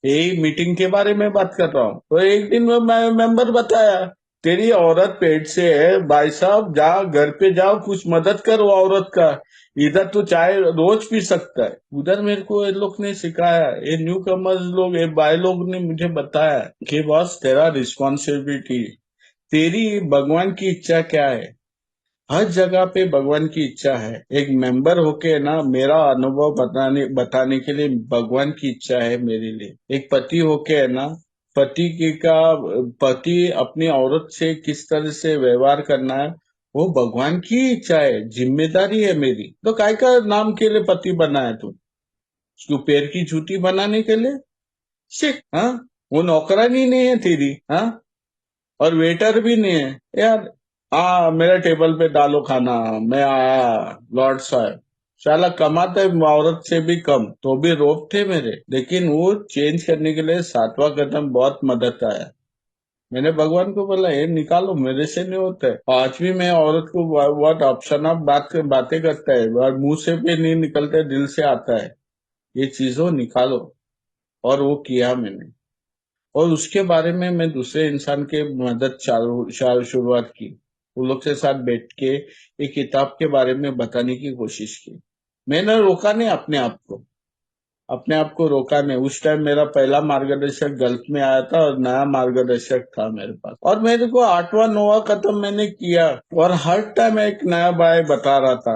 यही मीटिंग के बारे में बात कर रहा हूँ, तो एक दिन में मैं मेंबर बताया, तेरी औरत पेट से है भाई साहब, जा घर पे जाओ, कुछ मदद करो औरत का, इधर तो चाय रोज पी सकता है। उधर मेरे को ये लोग ने सिखाया, ये न्यू कमर्स लोग, ये भाई लोग ने मुझे बताया कि बॉस तेरा रिस्पॉन्सिबिलिटी, तेरी भगवान की इच्छा क्या है। हर जगह पे भगवान की इच्छा है। एक मेंबर होके ना मेरा अनुभव बताने बताने के लिए भगवान की इच्छा है मेरे लिए। एक पति होके है ना, पति की का पति अपनी औरत से किस तरह से व्यवहार करना है, वो भगवान की इच्छा है, जिम्मेदारी है मेरी। तो काय का नाम के लिए पति बना है तू, उसको पैर की जूती बनाने के लिए? शिट, हाँ, वो नौकरानी नहीं है तेरी, हाँ, और वेटर भी नहीं है यार। हाँ, मेरे टेबल पे डालो खाना, मैं आया, लॉर्ड साहब। साला कमाते औरत से भी कम, तो भी रोब थे मेरे, लेकिन वो चेंज करने के लिए सातवां कदम बहुत मदद आया। मैंने भगवान को बोला, ये निकालो, मेरे से नहीं होता है। आज भी मैं औरत को बहुत ऑप्शन ऑफ बातें करता है, और मुंह से भी नहीं निकलते, दिल से आता है, ये चीजों निकालो। और वो किया मैंने। और उसके बारे में मैं दूसरे इंसान के मदद शुरुआत की। उन लोग के साथ बैठ के एक किताब के बारे में बताने की कोशिश की। मैंने रोका नहीं अपने आप को रोका नहीं। उस टाइम मेरा पहला मार्गदर्शक गल्फ में आया था, और नया मार्गदर्शक था मेरे पास, और मेरे को आठवां नौवां कदम मैंने किया। और हर टाइम एक नया बाय बता रहा था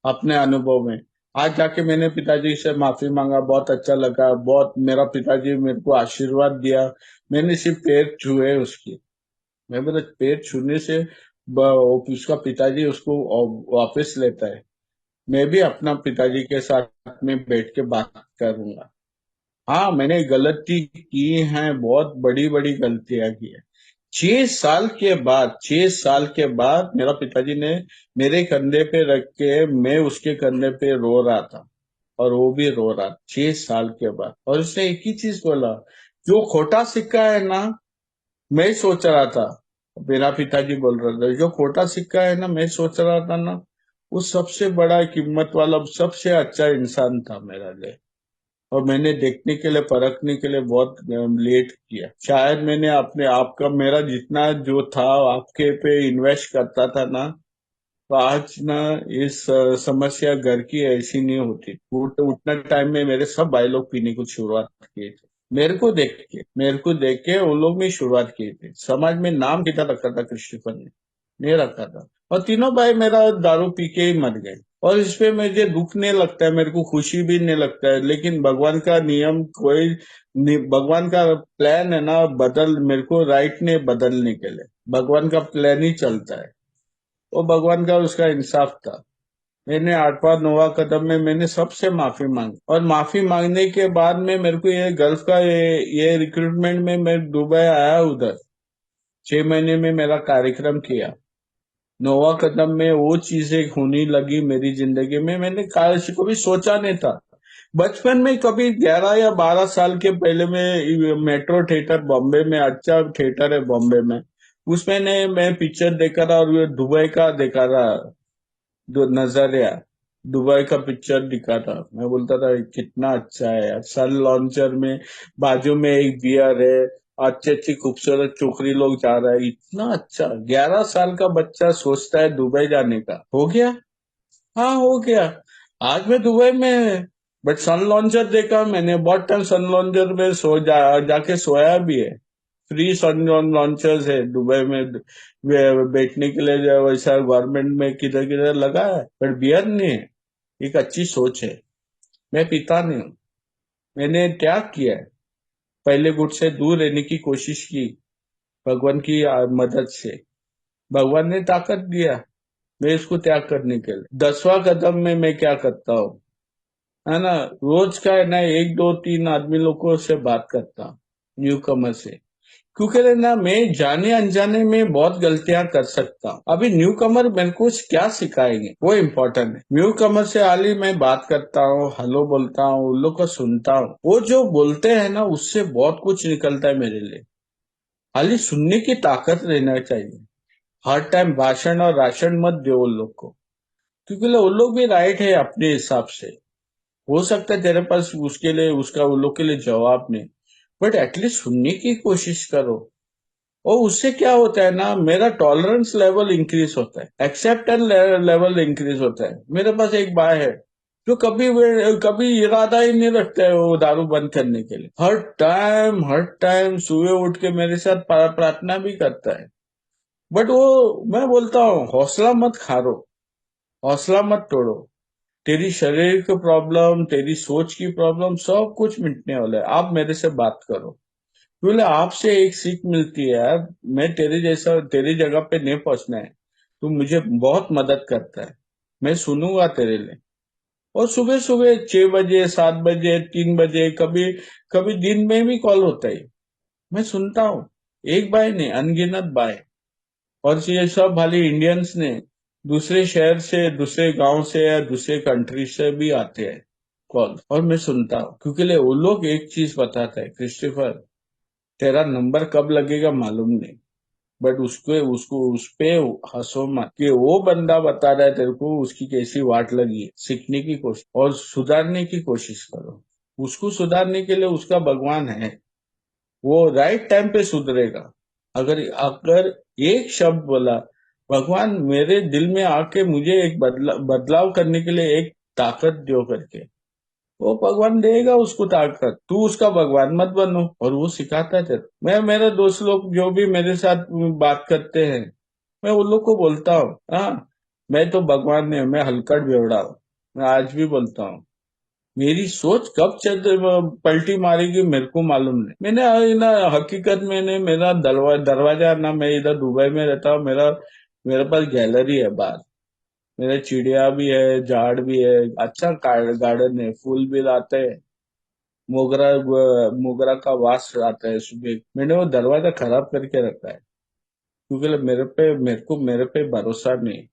अपने अनुभव में। आज जाके मैंने पिताजी से माफी मांगा, बहुत अच्छा लगा, बहुत, मेरा पिताजी मेरे को आशीर्वाद दिया। मैंने सिर्फ पैर छुए उसकी। मैं बोला, पैर छूने से उसका पिताजी उसको वापस लेता है। मैं भी अपना पिताजी के साथ में बैठ के बात करूंगा। हाँ, मैंने गलती की है, बहुत बड़ी बड़ी गलतियां की है। 6 साल के बाद, 6 साल के बाद मेरा पिताजी ने मेरे कंधे पे रख के, मैं उसके कंधे पे रो रहा था, और वो भी रो रहा, 6 साल के बाद। और उसने एक ही चीज बोला, जो खोटा सिक्का है ना, मैं सोच रहा था, मेरा पिताजी बोल रहा था, जो खोटा सिक्का है ना, मैं सोच रहा था ना, वो सबसे बड़ा कीमत वाला, सबसे अच्छा इंसान था मेरा लिए। और मैंने देखने के लिए, परखने के लिए बहुत लेट किया। शायद मैंने अपने आप का, मेरा जितना जो था आपके पे इन्वेस्ट करता था ना, तो आज ना इस समस्या घर की ऐसी नहीं होती। उतना टाइम में मेरे सब भाई लोग पीने को शुरुआत किए थे। मेरे को देख के उन लोग ने शुरुआत की थी। समाज में नाम कितना रखा था क्रिस्टोफर ने, नहीं रखा था। और तीनों भाई मेरा दारू पी के ही मर गए। और इस पे मुझे दुख नहीं लगता है, मेरे को खुशी भी नहीं लगता है, लेकिन भगवान का नियम भगवान का प्लान है ना, मेरे को राइट ने बदलने के लिए भगवान का प्लान ही चलता है। वो भगवान का उसका इंसाफ था। मैंने आठवां नौवां कदम में मैंने सबसे माफी मांगी, और माफी मांगने के बाद में मेरे को ये गल्फ का ये रिक्रूटमेंट में मैं दुबई आया उधर। 6 महीने में मेरा कार्यक्रम किया। नौवां कदम में वो चीजें होने लगी मेरी जिंदगी में, मैंने कभी सोचा नहीं था। बचपन में कभी 11 या 12 साल के पहले में मेट्रो थिएटर बॉम्बे में, अच्छा थिएटर है बॉम्बे में, उसमें ने मैं पिक्चर देखा था, और दुबई का देखा था, नजरिया, दुबई का पिक्चर दिखा था। मैं बोलता था, कितना अच्छा है यार, सन लॉन्चर में बाजू में एक बियर है, अच्छी अच्छी खूबसूरत छोकरी लोग जा रहा है, इतना अच्छा। 11 साल का बच्चा सोचता है दुबई जाने का। हो गया। हाँ, हो गया। आज मैं दुबई में, बट सन लॉन्चर देखा मैंने, बहुत टाइम सन लॉन्चर में जाके सोया भी है। फ्री सन लॉन्चर्स है दुबई में, बैठने के लिए वैसा गवर्नमेंट में किधर किधर लगा है, पर बियर नहीं है। एक अच्छी सोच है। मैं पीता नहीं हूँ। मैंने त्याग किया है, पहले गुट से दूर रहने की कोशिश की, भगवान की मदद से। भगवान ने ताकत दिया मैं इसको त्याग करने के लिए। 10वां कदम में मैं क्या करता हूँ, है ना, रोज का है ना, 1 2 3 आदमी लोगों से बात करता हूँ, न्यू कमर से। क्योंकि है ना, मैं जाने अनजाने में बहुत गलतियां कर सकता हूँ। अभी न्यू कमर मेरे को क्या सिखाएंगे, वो इम्पोर्टेंट है। न्यू कमर से हाल ही मैं बात करता हूँ, हेलो बोलता हूँ, उन लोग को सुनता हूँ, वो जो बोलते हैं ना, उससे बहुत कुछ निकलता है मेरे लिए। खाली सुनने की ताकत रहना चाहिए। हर टाइम भाषण और राशन मत दो उन लोग को, क्योंकि उन लोग भी राइट है अपने हिसाब से। हो सकता है तेरे पास उसके लिए, उसका उन लोग के लिए जवाब नहीं, बट एटलीस्ट सुनने की कोशिश करो। और उससे क्या होता है ना, मेरा टॉलरेंस लेवल इंक्रीज होता है, एक्सेप्टेंस लेवल इंक्रीज होता है। मेरे पास एक भाई है, जो कभी इरादा ही नहीं रखता है वो दारू बंद करने के लिए। हर टाइम सुबह उठ के मेरे साथ प्रार्थना भी करता है। बट वो, मैं बोलता हूँ, हौसला मत खारो, हौसला मत तोड़ो। तेरी शरीर की प्रॉब्लम, तेरी सोच की प्रॉब्लम, सब कुछ मिटने वाला है। आप मेरे से बात करो। बोले, आपसे एक सीख मिलती है यार, मैं तेरे जैसा, तेरी जगह पे नहीं पहुंचना है। तू मुझे बहुत मदद करता है, मैं सुनूंगा तेरे लिए। और सुबह सुबह 6 बजे, 7 बजे, 3 बजे, कभी कभी दिन में भी कॉल होता है, मैं सुनता हूँ। एक बार नहीं, अनगिनत बार। और ये सब खाली इंडियंस ने, दूसरे शहर से, दूसरे गांव से या दूसरे कंट्री से भी आते हैं कॉल, और मैं सुनता हूँ, क्योंकि वो लोग एक चीज बताते हैं, क्रिस्टोफर तेरा नंबर कब लगेगा मालूम नहीं, बट उसको उसको उस पे हंसो मत कि वो बंदा बता रहा है तेरे को उसकी कैसी वाट लगी है। सीखने की कोशिश और सुधारने की कोशिश करो। उसको सुधारने के लिए उसका भगवान है, वो राइट टाइम पे सुधरेगा। अगर अगर एक शब्द बोला, भगवान मेरे दिल में आके मुझे एक बदलाव करने के लिए एक ताकत दो करके, वो भगवान देगा उसको ताकत। तू उसका भगवान मत बनो। और वो सिखाता है तेरे। मैं मेरे दोस्त लोग जो भी मेरे साथ बात करते हैं, मैं उन लोग को बोलता हूँ, हाँ मैं तो भगवान नहीं, मैं हलकट बेवड़ा हूँ। मैं आज भी बोलता हूँ, मेरी सोच कब पलटी मारेगी मेरे को मालूम नहीं। मैंने ना हकीकत में मेरा दरवाजा ना, मैं इधर दुबई में रहता हूँ, मेरा मेरे पास गैलरी है बाहर। मेरे चिड़िया भी है, झाड़ भी है, अच्छा गार्डन है, फूल भी लाते हैं। मोगरा मोगरा का वास आता है सुबह। मैंने वो दरवाजा खराब करके रखा है, क्योंकि मेरे पे भरोसा नहीं।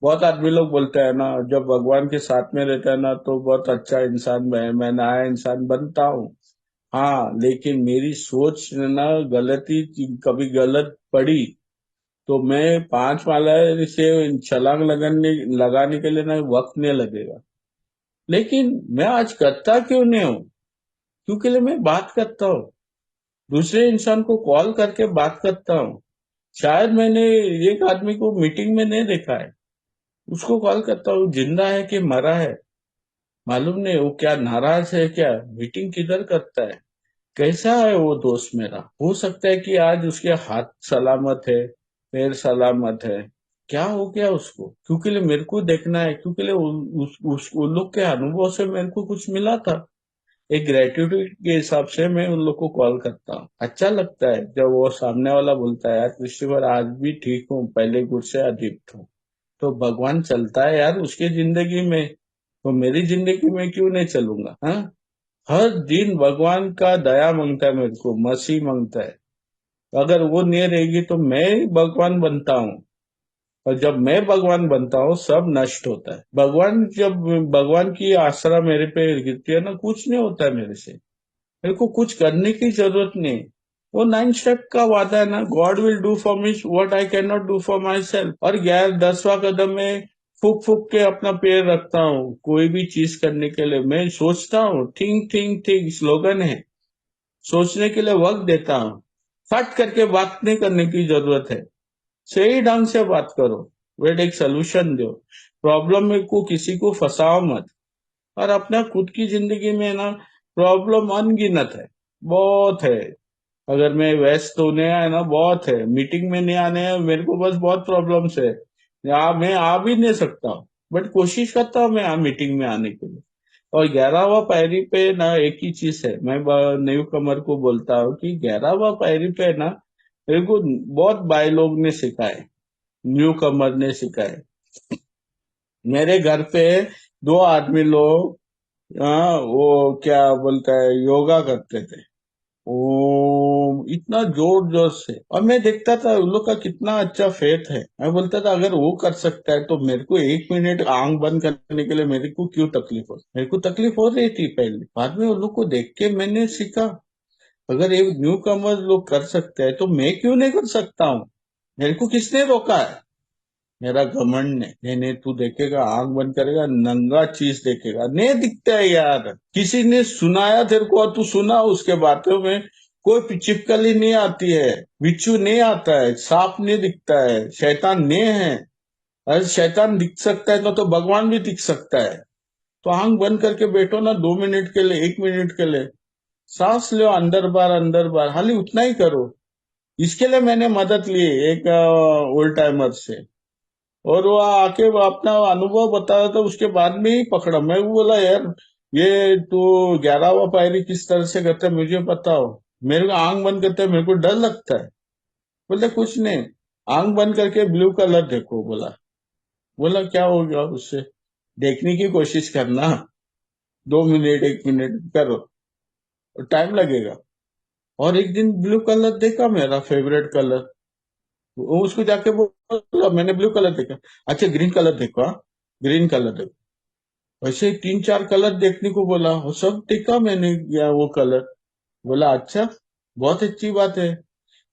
बहुत आदमी लोग बोलते हैं ना, जब भगवान के साथ में रहता है ना तो बहुत अच्छा इंसान मैं नया इंसान बनता हूँ। हाँ, लेकिन मेरी सोच ना गलती, कभी गलत पड़ी तो मैं 5 माला से छलांग लगाने के लिए ना वक्त नहीं लगेगा। लेकिन मैं आज करता क्यों नहीं हूँ? क्योंकि मैं बात करता हूँ, दूसरे इंसान को कॉल करके बात करता हूँ। शायद मैंने एक आदमी को मीटिंग में नहीं देखा है, उसको कॉल करता हूँ, जिंदा है कि मरा है मालूम नहीं, वो क्या नाराज है, क्या मीटिंग किधर करता है, कैसा है वो दोस्त मेरा। हो सकता है कि आज उसके हाथ सलामत है, पैर सलामत है, क्या हो गया उसको, क्योंकि मेरे को देखना है, क्योंकि उन लोग के अनुभव से मेरे को कुछ मिला था। एक ग्रेटिट्यूड के हिसाब से मैं उन लोग को कॉल करता हूँ। अच्छा लगता है जब वो सामने वाला बोलता है, यार क्रिस्टोफर आज भी ठीक हूँ, पहले गुट से अधिक हूँ। तो भगवान चलता है यार उसकी जिंदगी में, तो मेरी जिंदगी में क्यों नहीं चलूंगा? हाँ, हर दिन भगवान का दया मांगता है, मेरे को मसीह मांगता है। अगर वो नहीं रहेगी तो मैं भगवान बनता हूँ, और जब मैं भगवान बनता हूँ सब नष्ट होता है। जब भगवान की आसरा मेरे पे गिरती है ना, कुछ नहीं होता है मेरे से। मेरे को कुछ करने की जरूरत नहीं। वो 9 स्टेप का वादा है ना, God will do for me what I can not do for my self. और 10वां कदम में फूक फूक के अपना पैर रखता हूँ कोई भी चीज करने के लिए। मैं सोचता हूँ, थिंक थिंक थिंक स्लोगन है, सोचने के लिए वक्त देता हूँ। फट करके बात नहीं करने की जरूरत है, सही ढंग से बात करो, वेट एक सोल्यूशन दो। प्रॉब्लम में को किसी को फंसाओ मत। और अपना खुद की जिंदगी में ना प्रॉब्लम अनगिनत है, बहुत है। अगर मैं व्यस्त होने आया ना, बहुत है, मीटिंग में नहीं आने हैं मेरे को, बस बहुत प्रॉब्लम्स है। मैं आ भी नहीं सकता हूँ, बट कोशिश करता हूँ मैं मीटिंग में आने के लिए। और 11वां पायरी पे ना एक ही चीज है, मैं न्यू कमर को बोलता हूँ कि 11वां पायरी पे ना मेरे को बहुत भाई लोग ने सिखाए, न्यू कमर ने सिखाए। मेरे घर पे 2 आदमी लोग, हाँ वो क्या बोलता है, योगा करते थे, ओम इतना जोर जोर से। और मैं देखता था उन लोग का कितना अच्छा फेथ है। मैं बोलता था अगर वो कर सकता है तो मेरे को 1 मिनट आंख बंद करने के लिए मेरे को क्यों तकलीफ हो। मेरे को तकलीफ हो रही थी पहले, बाद में उन लोग को देख के मैंने सीखा, अगर एक न्यू कमर लोग कर सकते हैं तो मैं क्यों नहीं कर सकता हूँ। मेरे को किसने रोका है? मेरा घमंड ने। नहीं नहीं, तू देखेगा, आंख बंद करेगा, नंगा चीज देखेगा, नहीं दिखता है यार। किसी ने सुनाया तेरे को और तू सुना, उसके बातों में कोई चिपकली नहीं आती है, बिच्छू नहीं आता है, सांप नहीं दिखता है, शैतान नहीं है। अगर शैतान दिख सकता है तो भगवान भी दिख सकता है। तो आंख बंद करके बैठो ना, 2 मिनट के लिए, 1 मिनट के लिए, सांस लो, अंदर बार खाली उतना ही करो। इसके लिए मैंने मदद ली एक ओल्ड टाइमर से, और वो आके वो अपना अनुभव बता रहा था, उसके बाद में ही पकड़ा। मैं बोला यार ये तू 11वां पायरी किस तरह से करता है मुझे बताओ। मेरे को आंख बंद करते मेरे को डर लगता है। बोले कुछ नहीं, आंख बंद करके ब्लू कलर देखो। बोला बोला क्या हो गया उससे, देखने की कोशिश करना, 2 मिनट 1 मिनट करो, टाइम लगेगा। और एक दिन ब्लू कलर देखा, मेरा फेवरेट कलर, वो उसको जाके बोला मैंने ब्लू कलर देखा। अच्छा ग्रीन कलर देखो, हाँ ग्रीन कलर देखो। वैसे 3-4 कलर देखने को बोला, वो सब देखा मैंने या वो कलर। बोला अच्छा, बहुत अच्छी बात है।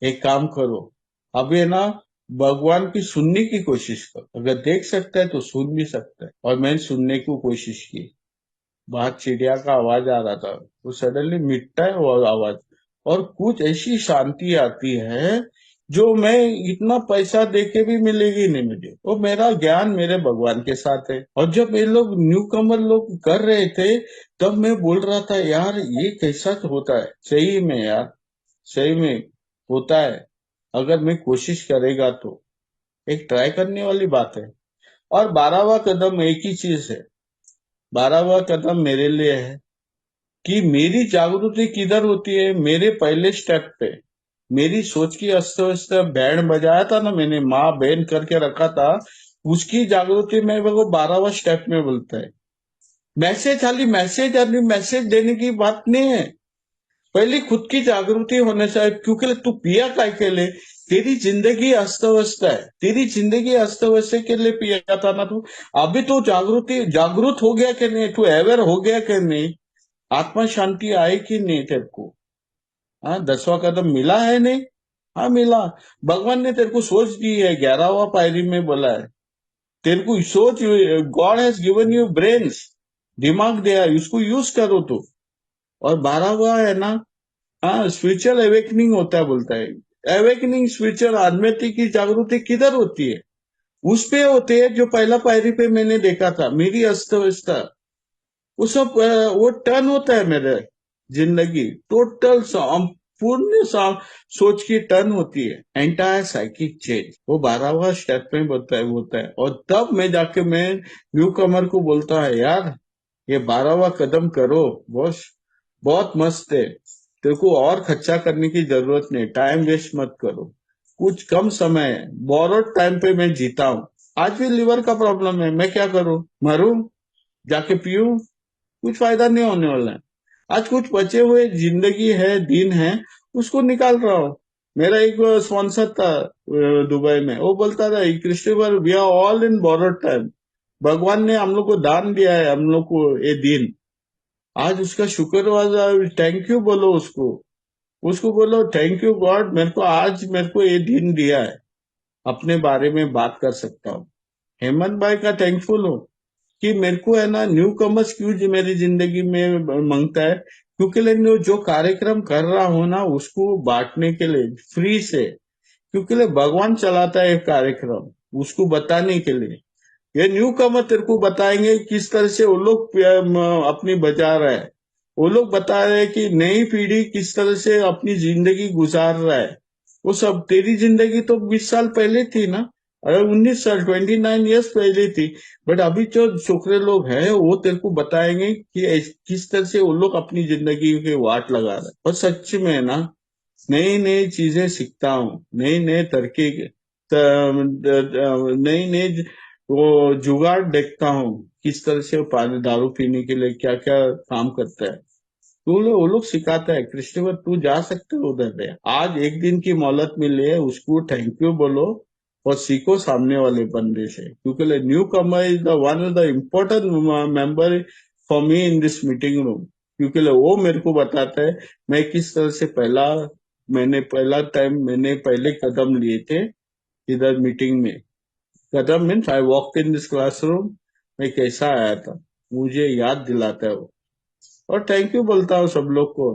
एक काम करो, अब ये ना भगवान की सुनने की कोशिश करो, अगर देख सकता है तो सुन भी सकता है। और मैंने सुनने की कोशिश की, बाहर चिड़िया का आवाज आ रहा था, तो सडनली मिटता है वो आवाज, और कुछ ऐसी शांति आती है जो मैं इतना पैसा दे के भी मिलेगी नहीं मुझे। वो मेरा ज्ञान मेरे भगवान के साथ है। और जब ये लोग न्यू कमर लोग कर रहे थे, तब मैं बोल रहा था यार ये कैसा होता है, सही में यार, सही में होता है। अगर मैं कोशिश करेगा तो एक ट्राई करने वाली बात है। और 12वां कदम एक ही चीज है, 12वां कदम मेरे लिए है कि मेरी जागृति किधर होती है, मेरे पहले स्टेप पे। मेरी सोच की अस्त व्यस्त बैंड बजाया था ना मैंने, माँ बहन करके रखा था, उसकी जागृति में वो 12वां स्टेप में बोलता है। मैसेज खाली मैसेज और मैसेज देने की बात नहीं है, पहले खुद की जागृति होने चाहिए। क्योंकि तू पिया काय के लिए, तेरी जिंदगी अस्त व्यस्त है, तेरी जिंदगी अस्त व्यस्त के लिए पिया था ना तू। अभी तो जागृति जागृत हो गया कि नहीं, तू अवेयर हो गया कि नहीं, आत्मा शांति आए कि नहीं तेरे को। हाँ 10वां कदम मिला है नहीं, हाँ मिला। भगवान ने तेरे को सोच दी है, 11वां पायरी में बोला है तेरे को सोच, God has given you brains, दिमाग दिया है, उसको यूज करो तो। और 12वां है ना, हाँ स्पिरिचुअल अवेकनिंग होता है बोलता है। अवेकनिंग स्पिरिचुअल आध्यात्मिक की जागृति किधर होती है, उस पे होते है जो पहला पायरी पे मैंने देखा था, मेरी अस्त व्यस्त वो सब वो टर्न होता है मेरे जिंदगी, टोटल पूर्ण सोच की टर्न होती है, एंटायर साइकिक चेंज वो 12वां स्टेप में होता है। और तब मैं जाके मैं न्यू कमर को बोलता है यार ये 12वां कदम करो बॉस, बहुत मस्त है, तेरे को और खर्चा करने की जरूरत नहीं, टाइम वेस्ट मत करो, कुछ कम समय है, बोरोड टाइम पे मैं जीता हूँ। आज भी लीवर का प्रॉब्लम है, मैं क्या करूं, मरूं, जाके पीऊं, कुछ फायदा नहीं होने वाला है। आज कुछ बचे हुए जिंदगी है, दिन है, उसको निकाल रहा हूँ। मेरा एक स्पॉन्सर था दुबई में, वो बोलता था Christopher we are all in borrowed time, भगवान ने हम लोग को दान दिया है, हम लोग को ये दिन, आज उसका शुक्रवार, थैंक यू बोलो उसको, उसको बोलो थैंक यू गॉड, मेरे को आज मेरे को ये दिन दिया है, अपने बारे में बात कर सकता हूँ। हेमंत भाई का थैंकफुल हूँ कि मेरे को है ना न्यू कमर्स क्यों जो मेरी जिंदगी में मांगता है, क्योंकि लेकिन जो कार्यक्रम कर रहा हूँ ना उसको बांटने के लिए फ्री से, क्योंकि भगवान चलाता है एक कार्यक्रम उसको बताने के लिए। ये न्यू कमर तेरे को बताएंगे किस तरह से वो लोग अपनी बचा रहा है, वो लोग बता रहे हैं कि नई पीढ़ी किस तरह से अपनी जिंदगी गुजार रहा है। वो सब तेरी जिंदगी तो 20 साल पहले थी ना, अरे 19 साल 29 ईयर्स पहले थी। बट अभी जो छोकरे लोग हैं वो तेरे को बताएंगे कि किस तरह से वो लोग अपनी जिंदगी के वाट लगा रहे हैं। और सच में है ना, नई नई चीजें सीखता हूँ, नई नई तरक्की, नई नई वो जुगाड़ देखता हूँ, किस तरह से पानी दारू पीने के लिए क्या क्या काम करता है। वो लोग सिखाता है क्रिस्टोफर तू जा सकते हो उधर पे, आज एक दिन की मोहलत मिली है, उसको थैंक यू बोलो और सीखो सामने वाले बंदे से। क्योंकि new Qamar is the one of the important member for me in this meeting room, क्योंकि वो मेरे को बताता है मैं किस तरह से पहला टाइम मैंने पहले कदम लिए थे इधर मीटिंग में। कदम means I walk in this classroom, मैं कैसा आया था, मुझे याद दिलाता है वो। और थैंक यू बोलता हूँ सब लोग को,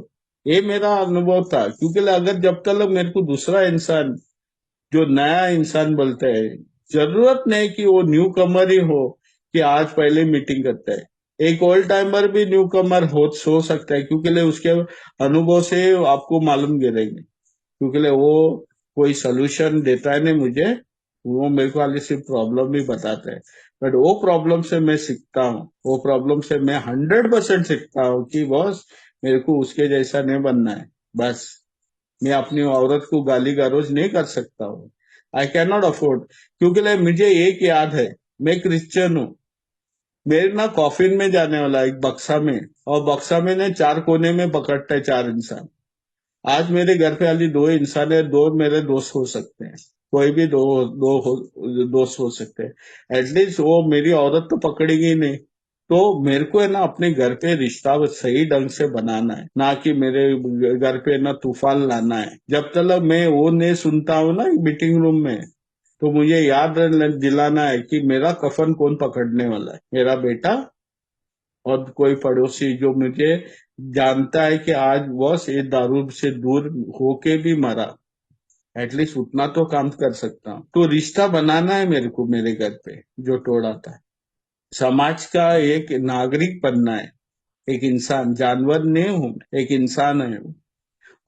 ये मेरा अनुभव था। क्योंकि अगर जब तक मेरे को दूसरा इंसान जो नया इंसान बोलता है, जरूरत नहीं कि वो न्यू कमर ही हो कि आज पहले मीटिंग करता है, एक ओल्ड टाइमर भी न्यू कमर हो सकता है, क्योंकि उसके अनुभव से आपको मालूम गिरेंगे। क्योंकि वो कोई सोल्यूशन देता है नहीं मुझे, वो मेरे को खाली सिर्फ प्रॉब्लम ही बताता है। बट वो प्रॉब्लम से मैं सीखता हूँ, वो प्रॉब्लम से मैं 100% सीखता हूँ कि बॉस मेरे को उसके जैसा नहीं बनना है। बस मैं अपनी औरत को गाली गलौज नहीं कर सकता हूँ, आई कैन नॉट अफोर्ड। क्योंकि मुझे एक याद है, मैं क्रिश्चियन हूँ, मेरे ना कॉफिन में जाने वाला है एक बक्सा में, और बक्सा में ने 4 कोने में पकड़ता है 4 इंसान। आज मेरे घर पे खाली 2 इंसान है, 2 मेरे दोस्त हो सकते हैं। कोई भी दोस्त हो सकते हैं। एटलीस्ट वो मेरी औरत तो पकड़ेगी नहीं। तो मेरे को है ना अपने घर पे रिश्ता सही ढंग से बनाना है, ना कि मेरे घर पे ना तूफान लाना है। जब तक मैं वो नहीं सुनता हूँ ना मीटिंग रूम में, तो मुझे याद दिलाना है कि मेरा कफन कौन पकड़ने वाला है, मेरा बेटा और कोई पड़ोसी जो मुझे जानता है कि आज बॉस ये दारू से दूर होके भी मरा। एटलीस्ट उतना तो काम कर सकता हूँ। तो रिश्ता बनाना है मेरे को मेरे घर पे जो तोड़ा था। समाज का एक नागरिक बनना है। एक इंसान, जानवर नहीं हूँ, एक इंसान है।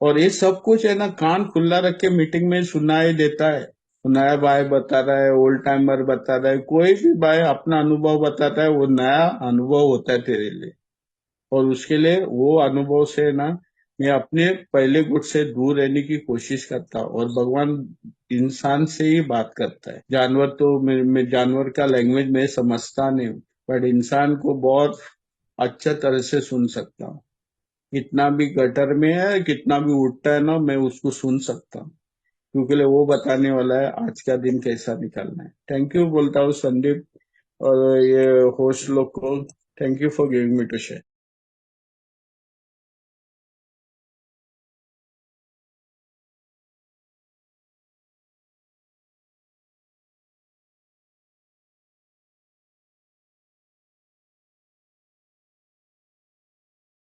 और ये सब कुछ है ना कान खुला रख के मीटिंग में सुनाई देता है। नया भाई बता रहा है, ओल्ड टाइमर बता रहा है, कोई भी भाई अपना अनुभव बताता है, वो नया अनुभव होता है तेरे लिए। और उसके लिए वो अनुभव से ना मैं अपने पहले गुट से दूर रहने की कोशिश करता हूँ। और भगवान इंसान से ही बात करता है। जानवर तो मैं जानवर का लैंग्वेज मैं समझता नहीं हूँ, बट इंसान को बहुत अच्छा तरह से सुन सकता हूँ। कितना भी गटर में है, कितना भी उठता है ना, मैं उसको सुन सकता हूँ। क्योंकि वो बताने वाला है आज का दिन कैसा निकलना है। थैंक यू बोलता हूँ संदीप और ये होस्ट लोग को। Thank you for giving me to share.